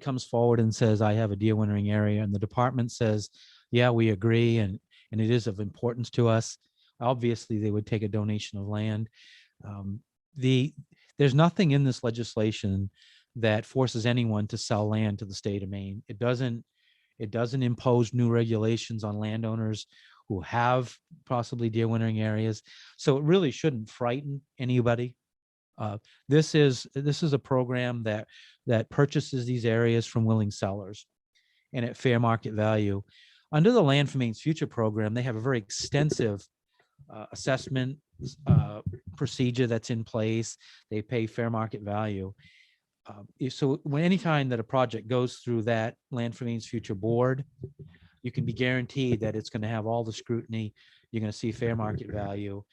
comes forward and says, I have a deer wintering area, and the department says, yeah, we agree, and it is of importance to us, obviously they would take a donation of land. There's nothing in this legislation that forces anyone to sell land to the state of Maine. It doesn't impose new regulations on landowners who have possibly deer wintering areas. So it really shouldn't frighten anybody. This is a program that purchases these areas from willing sellers and at fair market value. Under the Land for Maine's Future program, they have a very extensive assessment procedure that's in place. They pay fair market value. So anytime that a project goes through that Land for Maine's Future board, you can be guaranteed that it's going to have all the scrutiny. You're going to see fair market value.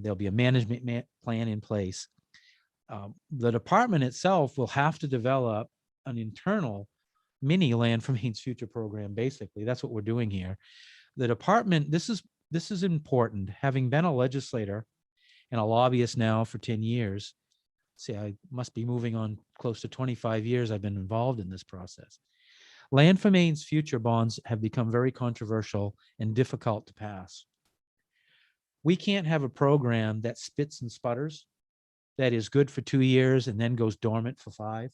There'll be a management plan in place. The department itself will have to develop an internal mini Land for Maine's Future program. Basically, that's what we're doing here. The department, this is important. Having been a legislator and a lobbyist now for 10 years, see, I must be moving on close to 25 years I've been involved in this process. Land for Maine's Future bonds have become very controversial and difficult to pass. We can't have a program that spits and sputters, that is good for 2 years and then goes dormant for 5.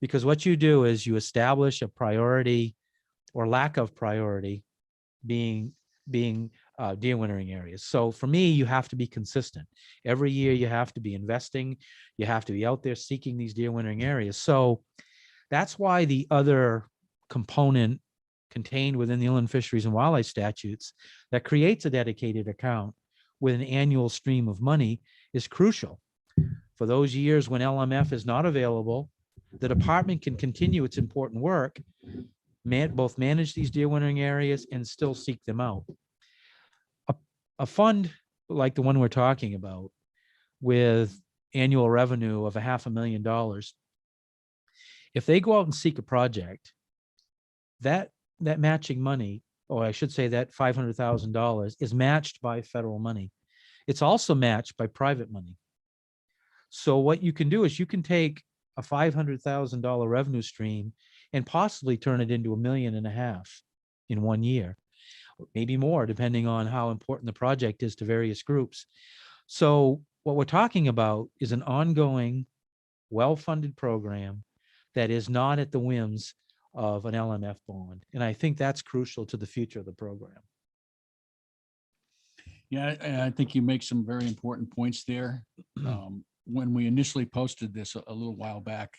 Because what you do is you establish a priority or lack of priority being deer wintering areas. So for me, you have to be consistent. Every year you have to be investing. You have to be out there seeking these deer wintering areas. So that's why the other component contained within the Inland Fisheries and Wildlife statutes that creates a dedicated account with an annual stream of money is crucial. For those years when LMF is not available, the department can continue its important work, both manage these deer wintering areas and still seek them out. A fund like the one we're talking about with annual revenue of $500,000, if they go out and seek a project that matching money, or I should say that $500,000 is matched by federal money. It's also matched by private money. So what you can do is you can take a $500,000 revenue stream and possibly turn it into $1.5 million in 1 year, maybe more, depending on how important the project is to various groups. So what we're talking about is an ongoing, well-funded program that is not at the whims of an LMF bond. And I think that's crucial to the future of the program. Yeah, I think you make some very important points there. When we initially posted this a little while back,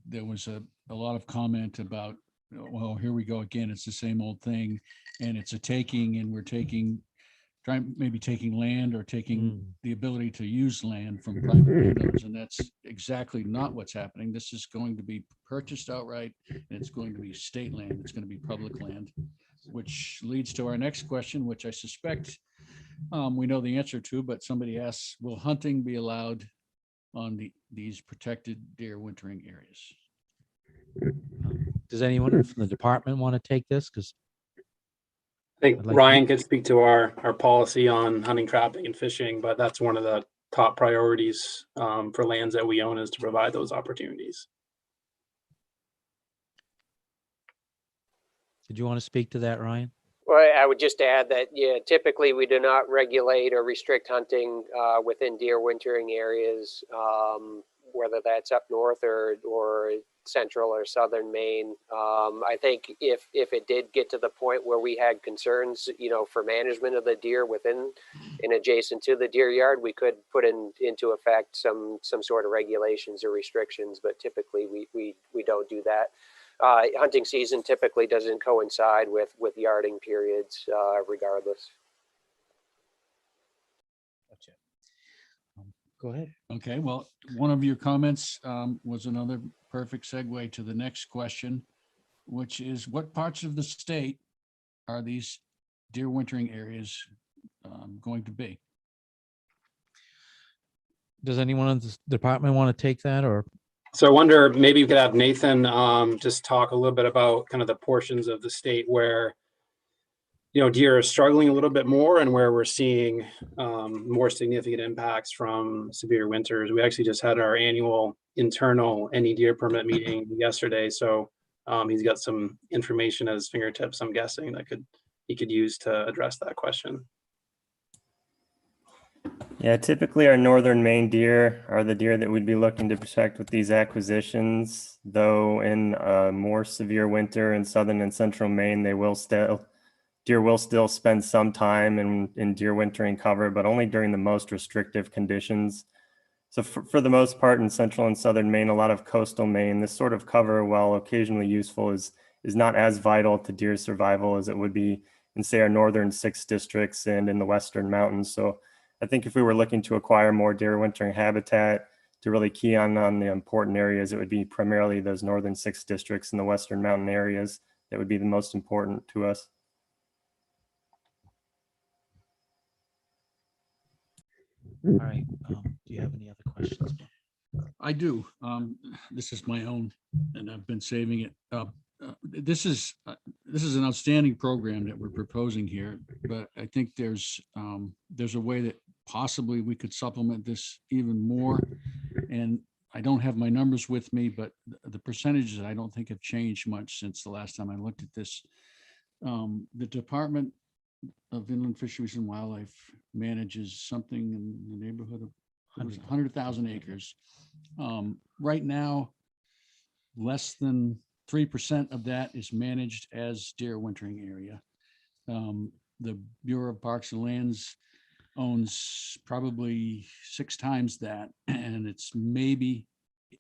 there was a lot of comment about, well, here we go again, it's the same old thing, and it's a taking, and we're taking, maybe taking land or taking the ability to use land from private landowners, and that's exactly not what's happening. This is going to be purchased outright, and it's going to be state land, it's going to be public land, which leads to our next question, which I suspect we know the answer to, but somebody asks, will hunting be allowed on these protected deer wintering areas? Does anyone from the department want to take this? Because I think I'd like Ryan could speak to our policy on hunting, trapping, and fishing, but that's one of the top priorities for lands that we own, is to provide those opportunities. did you want to speak to that, Ryan? Well, I would just add that, yeah, typically we do not regulate or restrict hunting within deer wintering areas, whether that's up north or central or southern Maine. I think if it did get to the point where we had concerns, for management of the deer within and adjacent to the deer yard, we could put into effect some sort of regulations or restrictions, but typically we don't do that. Hunting season typically doesn't coincide with yarding periods, regardless. Gotcha. Go ahead. Okay, well, one of your comments was another perfect segue to the next question, which is, what parts of the state are these deer wintering areas going to be? Does anyone in the department want to take that, or? So I wonder, maybe we could have Nathan just talk a little bit about kind of the portions of the state where, deer are struggling a little bit more, and where we're seeing more significant impacts from severe winters. We actually just had our annual internal any deer permit meeting yesterday. So he's got some information at his fingertips, I'm guessing, that he could use to address that question. Yeah, typically our northern Maine deer are the deer that we'd be looking to protect with these acquisitions, though in a more severe winter in southern and central Maine, deer will still spend some time in deer wintering cover, but only during the most restrictive conditions. So for the most part in central and southern Maine, a lot of coastal Maine, this sort of cover, while occasionally useful, is not as vital to deer survival as it would be in, say, our northern 6 districts and in the western mountains. So I think if we were looking to acquire more deer wintering habitat, to really key on the important areas, it would be primarily those northern 6 districts and the western mountain areas that would be the most important to us. All right. Do you have any other questions? I do. This is my own, and I've been saving it up. This is an outstanding program that we're proposing here, but I think there's a way that possibly we could supplement this even more. And I don't have my numbers with me, but the percentages I don't think have changed much since the last time I looked at this. The Department of Inland Fisheries and Wildlife manages something in the neighborhood of 100,000 acres. Right now, less than 3% of that is managed as deer wintering area. The Bureau of Parks and Lands owns probably 6 times that, and it's maybe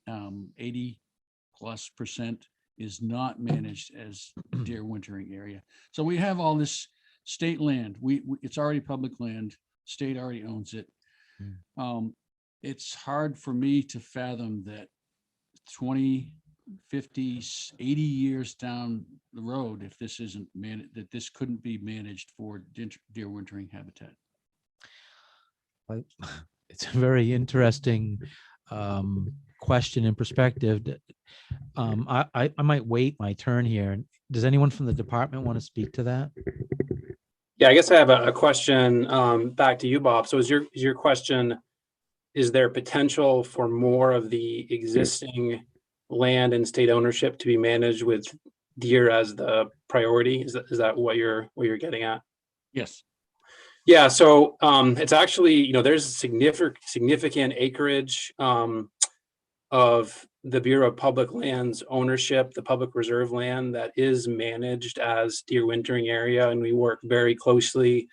80+% is not managed as deer wintering area. So we have all this state land. It's already public land. State already owns it. It's hard for me to fathom that 20, 50, 80 years down the road, if this isn't that this couldn't be managed for deer wintering habitat. It's a very interesting question in perspective, I might wait my turn here. Does anyone from the department want to speak to that? Yeah, I guess I have a question back to you, Bob. So is your question, is there potential for more of the existing land and state ownership to be managed with deer as the priority? Is that what you're getting at? Yes. Yeah, so it's actually, there's significant acreage of the Bureau of Public Lands ownership, the public reserve land that is managed as deer wintering area, and we work very closely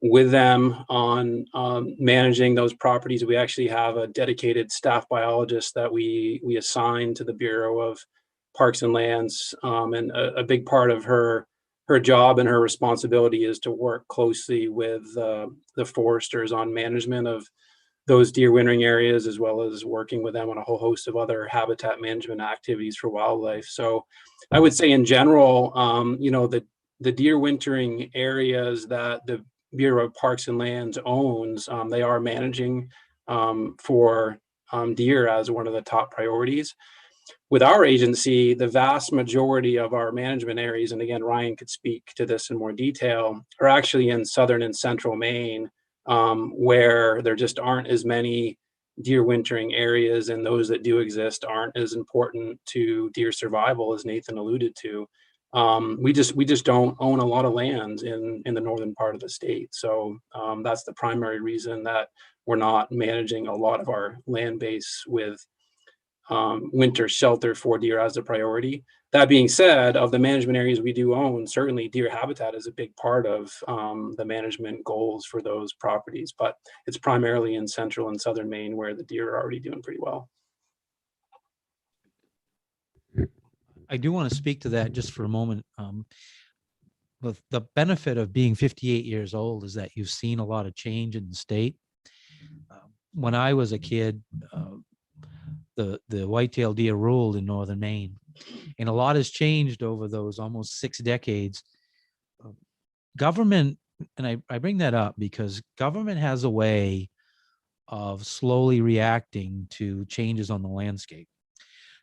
with them on managing those properties. We actually have a dedicated staff biologist that we assign to the Bureau of Parks and Lands, and a big part of her job and her responsibility is to work closely with the foresters on management of those deer wintering areas, as well as working with them on a whole host of other habitat management activities for wildlife. So I would say in general, the deer wintering areas that the Bureau of Parks and Lands owns, they are managing for deer as one of the top priorities. With our agency, the vast majority of our management areas, and again, Ryan could speak to this in more detail, are actually in southern and central Maine, where there just aren't as many deer wintering areas, and those that do exist aren't as important to deer survival as Nathan alluded to. We just don't own a lot of land in the northern part of the state. So that's the primary reason that we're not managing a lot of our land base with winter shelter for deer as a priority. That being said, of the management areas we do own, certainly deer habitat is a big part of the management goals for those properties, but it's primarily in central and southern Maine where the deer are already doing pretty well. I do want to speak to that just for a moment. The benefit of being 58 years old is that you've seen a lot of change in the state. When I was a kid, the white-tailed deer ruled in northern Maine, and a lot has changed over those almost 6 decades. Government, and I bring that up because government has a way of slowly reacting to changes on the landscape.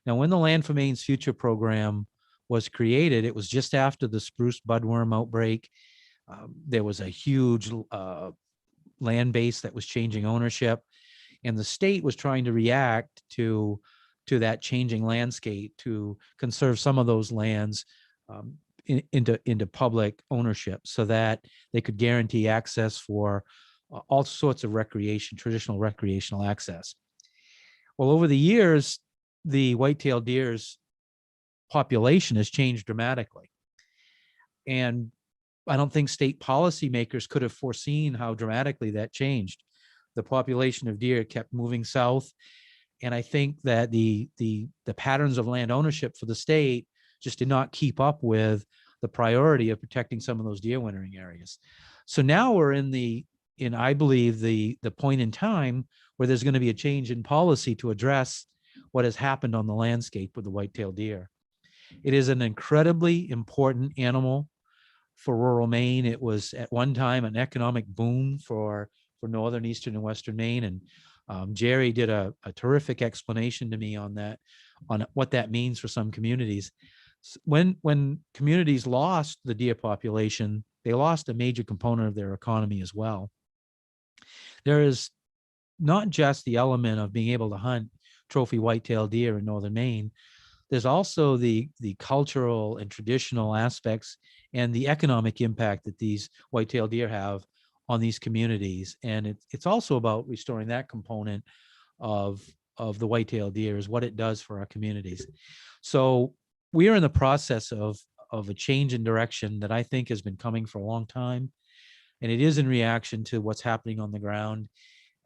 Now, when the Land for Maine's Future program was created, it was just after the spruce budworm outbreak. There was a huge land base that was changing ownership, and the state was trying to react to that changing landscape to conserve some of those lands into public ownership so that they could guarantee access for all sorts of traditional recreational access. Well, over the years, the white-tailed deer's population has changed dramatically. And I don't think state policymakers could have foreseen how dramatically that changed. The population of deer kept moving south. And I think that the patterns of land ownership for the state just did not keep up with the priority of protecting some of those deer wintering areas. So now we're in I believe the point in time where there's going to be a change in policy to address what has happened on the landscape with the white-tailed deer. It is an incredibly important animal for rural Maine. It was at one time an economic boom for northern, eastern, and western Maine. And Jerry did a terrific explanation to me on what that means for some communities. When communities lost the deer population, they lost a major component of their economy as well. There is not just the element of being able to hunt trophy white-tailed deer in northern Maine. There's also the cultural and traditional aspects and the economic impact that these white-tailed deer have on these communities. And it's also about restoring that component of the white-tailed deer, is what it does for our communities. So we are in the process of a change in direction that I think has been coming for a long time. And it is in reaction to what's happening on the ground.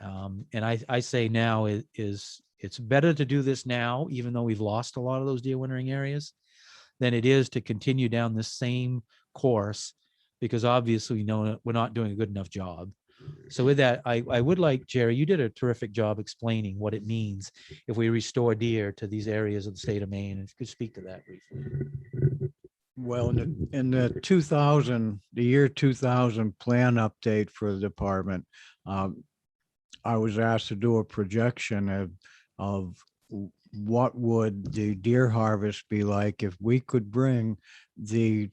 And I say now it's better to do this now, even though we've lost a lot of those deer wintering areas, than it is to continue down this same course, because obviously we know we're not doing a good enough job. So with that, I would like, Jerry, you did a terrific job explaining what it means if we restore deer to these areas of the state of Maine. If you could speak to that briefly. Well, in the year 2000 plan update for the department, I was asked to do a projection of what would the deer harvest be like if we could bring the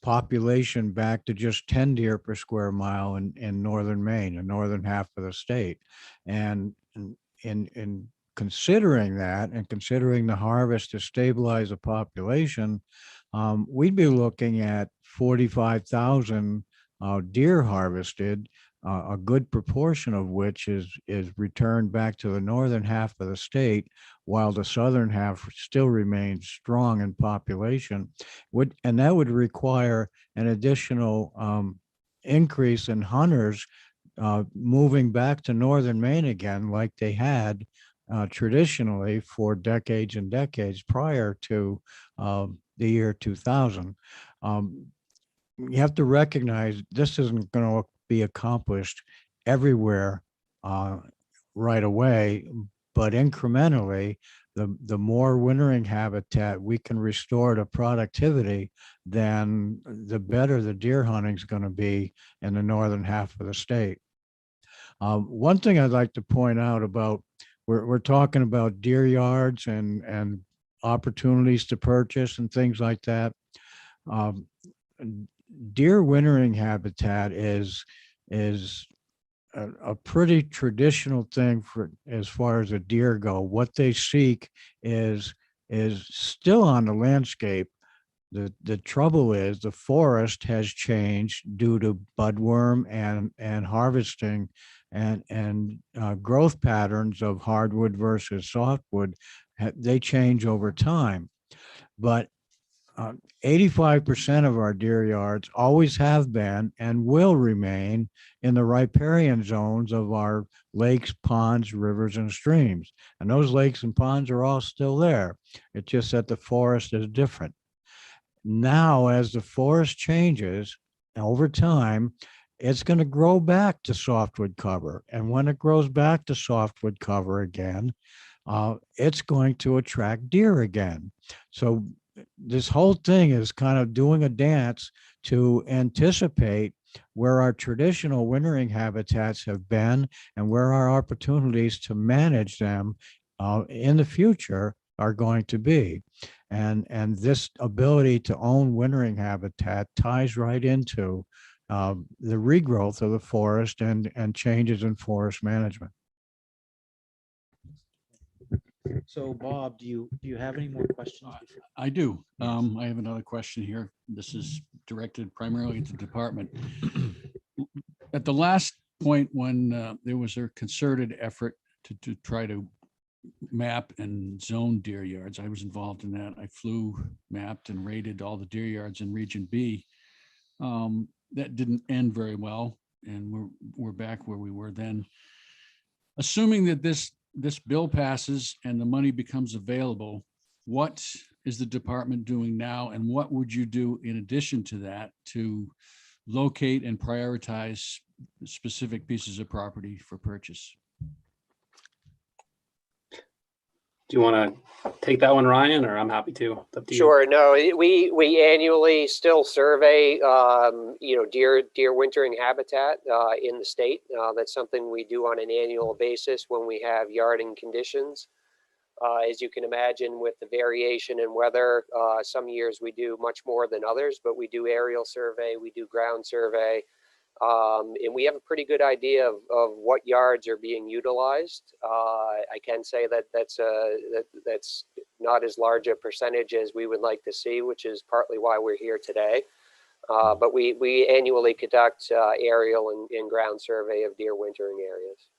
population back to just 10 deer per square mile in northern Maine, the northern half of the state. And in considering that and considering the harvest to stabilize the population, we'd be looking at 45,000 deer harvested, a good proportion of which is returned back to the northern half of the state, while the southern half still remains strong in population. And that would require an additional increase in hunters moving back to northern Maine again, like they had traditionally for decades and decades prior to the year 2000. You have to recognize this isn't going to be accomplished everywhere right away, but incrementally, the more wintering habitat we can restore to productivity, then the better the deer hunting is going to be in the northern half of the state. One thing I'd like to point out about, we're talking about deer yards and opportunities to purchase and things like that. Deer wintering habitat is a pretty traditional thing for as far as the deer go. What they seek is still on the landscape. The trouble is the forest has changed due to budworm and harvesting and growth patterns of hardwood versus softwood. They change over time, but 85% of our deer yards always have been and will remain in the riparian zones of our lakes, ponds, rivers, and streams. And those lakes and ponds are all still there. It's just that the forest is different. Now, as the forest changes over time, it's going to grow back to softwood cover. And when it grows back to softwood cover again, it's going to attract deer again. So this whole thing is kind of doing a dance to anticipate where our traditional wintering habitats have been and where our opportunities to manage them in the future are going to be. And this ability to own wintering habitat ties right into the regrowth of the forest and changes in forest management. So Bob, do you have any more questions? I do. I have another question here. This is directed primarily to the department. At the last point when there was a concerted effort to try to map and zone deer yards, I was involved in that. I flew, mapped, and rated all the deer yards in Region B. That didn't end very well, and we're back where we were then. Assuming that this bill passes and the money becomes available, what is the department doing now, and what would you do in addition to that to locate and prioritize specific pieces of property for purchase? Do you want to take that one, Ryan, or I'm happy to? It's up to you. Sure. No, we annually still survey, deer wintering habitat in the state. That's something we do on an annual basis when we have yarding conditions. As you can imagine, with the variation in weather, some years we do much more than others, but we do aerial survey, we do ground survey, and we have a pretty good idea of what yards are being utilized. I can say that that's not as large a percentage as we would like to see, which is partly why we're here today. But we annually conduct aerial and ground survey of deer wintering areas.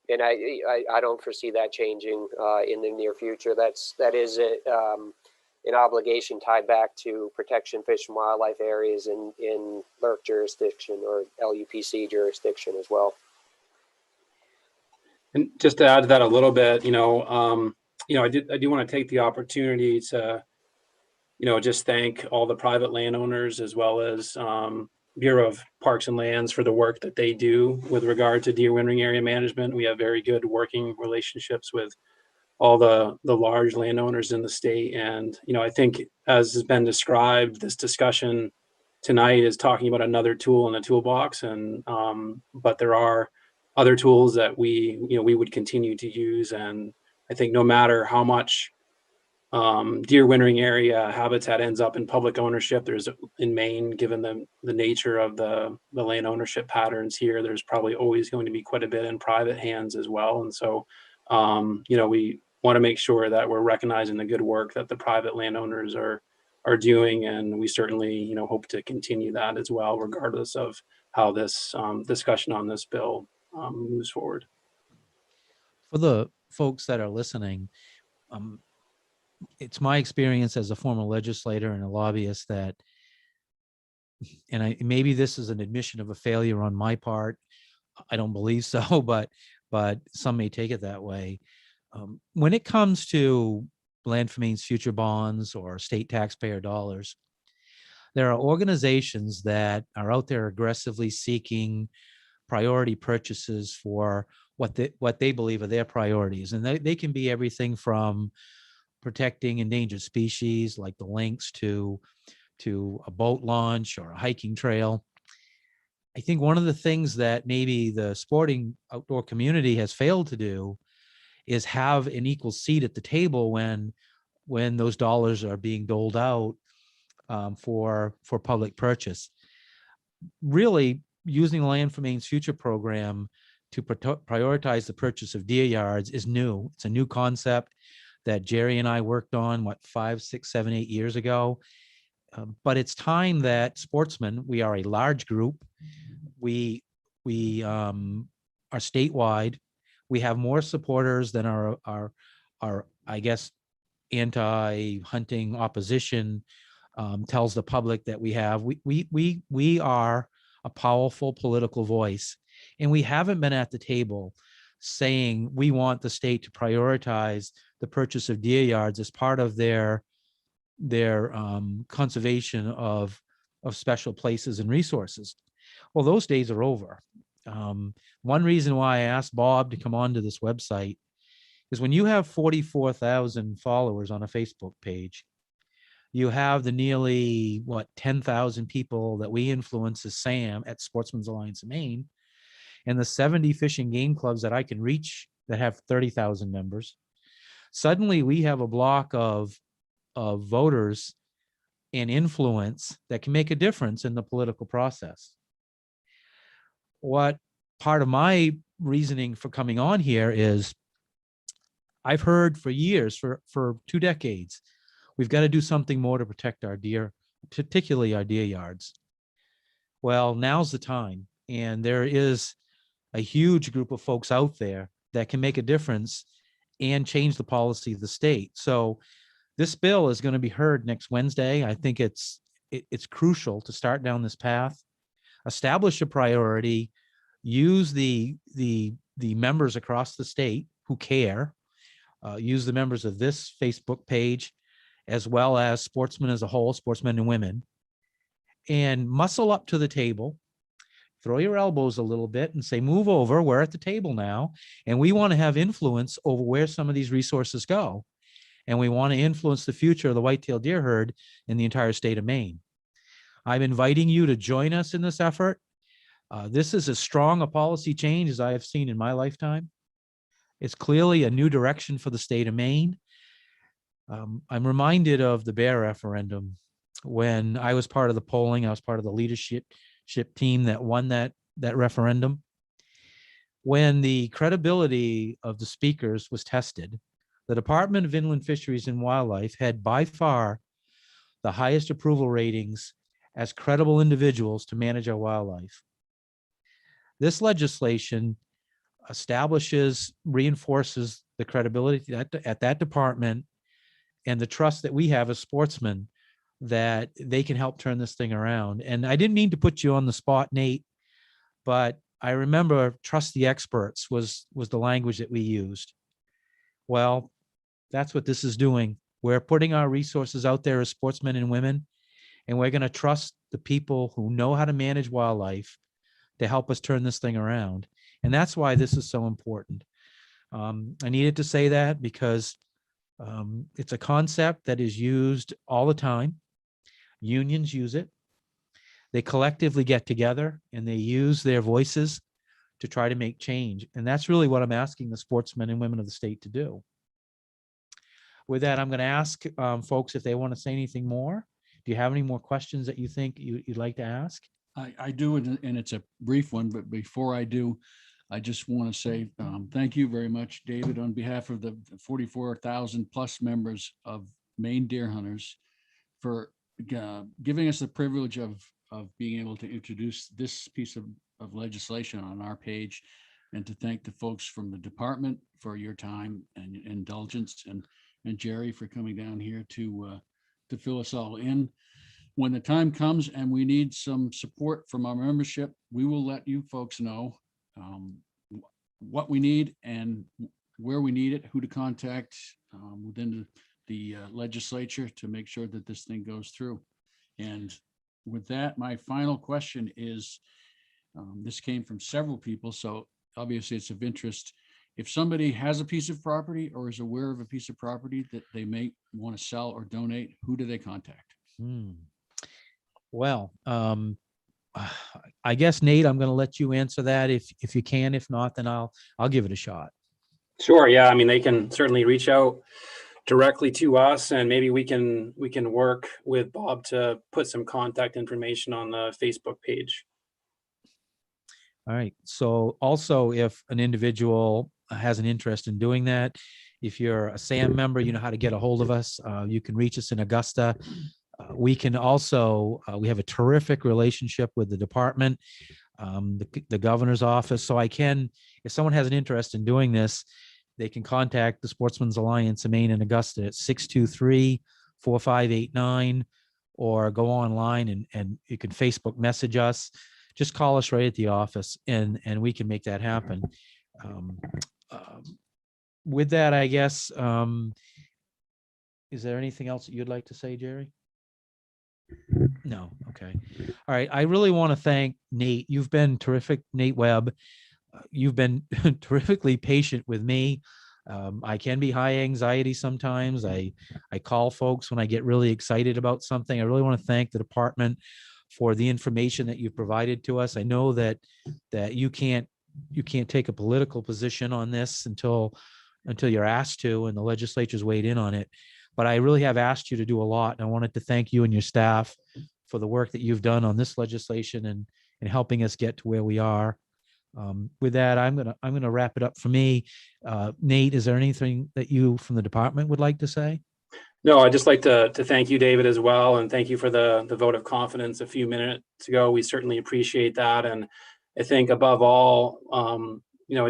And I don't foresee that changing in the near future. That is an obligation tied back to protection fish and wildlife areas in LERC jurisdiction or LUPC jurisdiction as well. And just to add to that a little bit, I do want to take the opportunity to, just thank all the private landowners as well as Bureau of Parks and Lands for the work that they do with regard to deer wintering area management. We have very good working relationships with all the large landowners in the state. And, I think as has been described, this discussion tonight is talking about another tool in the toolbox. And, but there are other tools that we would continue to use. And I think no matter how much deer wintering area habitat ends up in public ownership, there's in Maine, given the nature of the land ownership patterns here, there's probably always going to be quite a bit in private hands as well. And so, we want to make sure that we're recognizing the good work that the private landowners are doing, and we certainly hope to continue that as well, regardless of how this discussion on this bill moves forward. For the folks that are listening, it's my experience as a former legislator and a lobbyist that, and maybe this is an admission of a failure on my part. I don't believe so, but some may take it that way. When it comes to Land for Maine's future bonds or state taxpayer dollars, there are organizations that are out there aggressively seeking priority purchases for what they believe are their priorities. And they can be everything from protecting endangered species like the lynx to a boat launch or a hiking trail. I think one of the things that maybe the sporting outdoor community has failed to do is have an equal seat at the table when those dollars are being doled out for public purchase. Really, using the Land for Maine's Future program to prioritize the purchase of deer yards is new. It's a new concept that Jerry and I worked on, 5, 6, 7, 8 years ago. But it's time that sportsmen, we are a large group. We are statewide. We have more supporters than our I guess, anti-hunting opposition tells the public that we have. We are a powerful political voice, and we haven't been at the table saying we want the state to prioritize the purchase of deer yards as part of their conservation of special places and resources. Well, those days are over. One reason why I asked Bob to come onto this website is when you have 44,000 followers on a Facebook page, you have the nearly 10,000 people that we influence as SAM at Sportsmen's Alliance of Maine, and the 70 fishing game clubs that I can reach that have 30,000 members. Suddenly we have a block of voters and influence that can make a difference in the political process. What part of my reasoning for coming on here is I've heard for years, for 2 decades, we've got to do something more to protect our deer, particularly our deer yards. Well, now's the time. And there is a huge group of folks out there that can make a difference and change the policy of the state. So this bill is going to be heard next Wednesday. I think it's crucial to start down this path, establish a priority, use the members across the state who care, use the members of this Facebook page, as well as sportsmen as a whole, sportsmen and women, and muscle up to the table, throw your elbows a little bit and say, move over, we're at the table now, and we want to have influence over where some of these resources go. And we want to influence the future of the whitetail deer herd in the entire state of Maine. I'm inviting you to join us in this effort. This is as strong a policy change as I have seen in my lifetime. It's clearly a new direction for the state of Maine. I'm reminded of the bear referendum. When I was part of the polling, I was part of the leadership team that won that referendum. When the credibility of the speakers was tested, the Department of Inland Fisheries and Wildlife had by far the highest approval ratings as credible individuals to manage our wildlife. This legislation reinforces the credibility at that department and the trust that we have as sportsmen that they can help turn this thing around. And I didn't mean to put you on the spot, Nate, but I remember trust the experts was the language that we used. Well, that's what this is doing. We're putting our resources out there as sportsmen and women, and we're going to trust the people who know how to manage wildlife to help us turn this thing around. And that's why this is so important. I needed to say that because it's a concept that is used all the time. Unions use it. They collectively get together and they use their voices to try to make change. And that's really what I'm asking the sportsmen and women of the state to do. With that, I'm going to ask folks if they want to say anything more. Do you have any more questions that you think you'd like to ask? I do, and it's a brief one, but before I do, I just want to say thank you very much, David, on behalf of the 44,000 plus members of Maine Deer Hunters for giving us the privilege of being able to introduce this piece of legislation on our page, and to thank the folks from the department for your time and indulgence, and Jerry for coming down here to fill us all in. When the time comes and we need some support from our membership, we will let you folks know what we need and where we need it, who to contact within the legislature to make sure that this thing goes through. And with that, my final question is, this came from several people, so obviously it's of interest. If somebody has a piece of property or is aware of a piece of property that they may want to sell or donate, who do they contact? Well, I guess, Nate, I'm going to let you answer that if you can. If not, then I'll give it a shot. Sure. Yeah. I mean, they can certainly reach out directly to us, and maybe we can work with Bob to put some contact information on the Facebook page. All right. So also, if an individual has an interest in doing that, if you're a SAM member, you know how to get a hold of us. You can reach us in Augusta. We can also, we have a terrific relationship with the department, the governor's office. So if someone has an interest in doing this, they can contact the Sportsman's Alliance of Maine and Augusta at 623-4589, or go online and you can Facebook message us. Just call us right at the office and we can make that happen. With that, I guess, is there anything else that you'd like to say, Jerry? No. Okay. All right. I really want to thank Nate. You've been terrific, Nate Webb. You've been terrifically patient with me. I can be high anxiety sometimes. I call folks when I get really excited about something. I really want to thank the department for the information that you've provided to us. I know that you can't take a political position on this until you're asked to, and the legislature's weighed in on it. But I really have asked you to do a lot, and I wanted to thank you and your staff for the work that you've done on this legislation and helping us get to where we are. With that, I'm gonna wrap it up for me. Nate, is there anything that you from the department would like to say? No, I'd just like to thank you, David, as well, and thank you for the vote of confidence a few minutes ago. We certainly appreciate that, and I think above all, I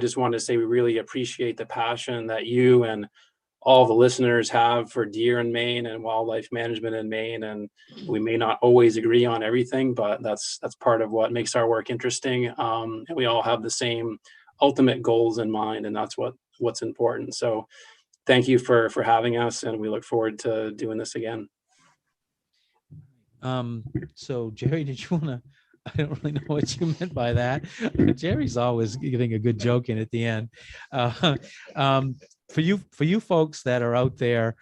just wanted to say we really appreciate the passion that you and all the listeners have for deer in Maine and wildlife management in Maine. And we may not always agree on everything, but that's part of what makes our work interesting. And we all have the same ultimate goals in mind, and that's what's important. So thank you for having us, and we look forward to doing this again. So Jerry, did you want to? I don't really know what you meant by that. Jerry's always getting a good joke in at the end. For you folks that are out there,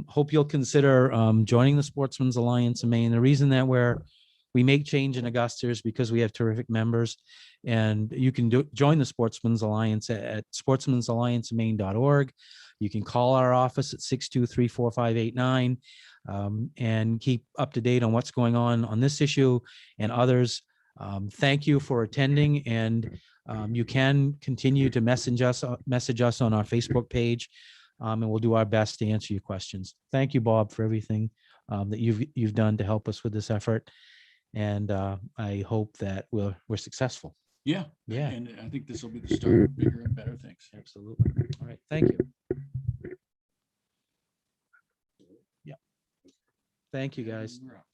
hope you'll consider joining the Sportsman's Alliance of Maine. The reason that we make change in Augusta is because we have terrific members, and you can join the Sportsman's Alliance at sportsmansallianceofmaine.org. You can call our office at 623-4589 and keep up to date on what's going on this issue and others. Thank you for attending, and you can continue to message us on our Facebook page, and we'll do our best to answer your questions. Thank you, Bob, for everything that you've done to help us with this effort, and I hope that we're successful. Yeah. And I think this will be the start of bigger and better things. Absolutely. All right. Thank you. Yeah. Thank you, guys. We're out.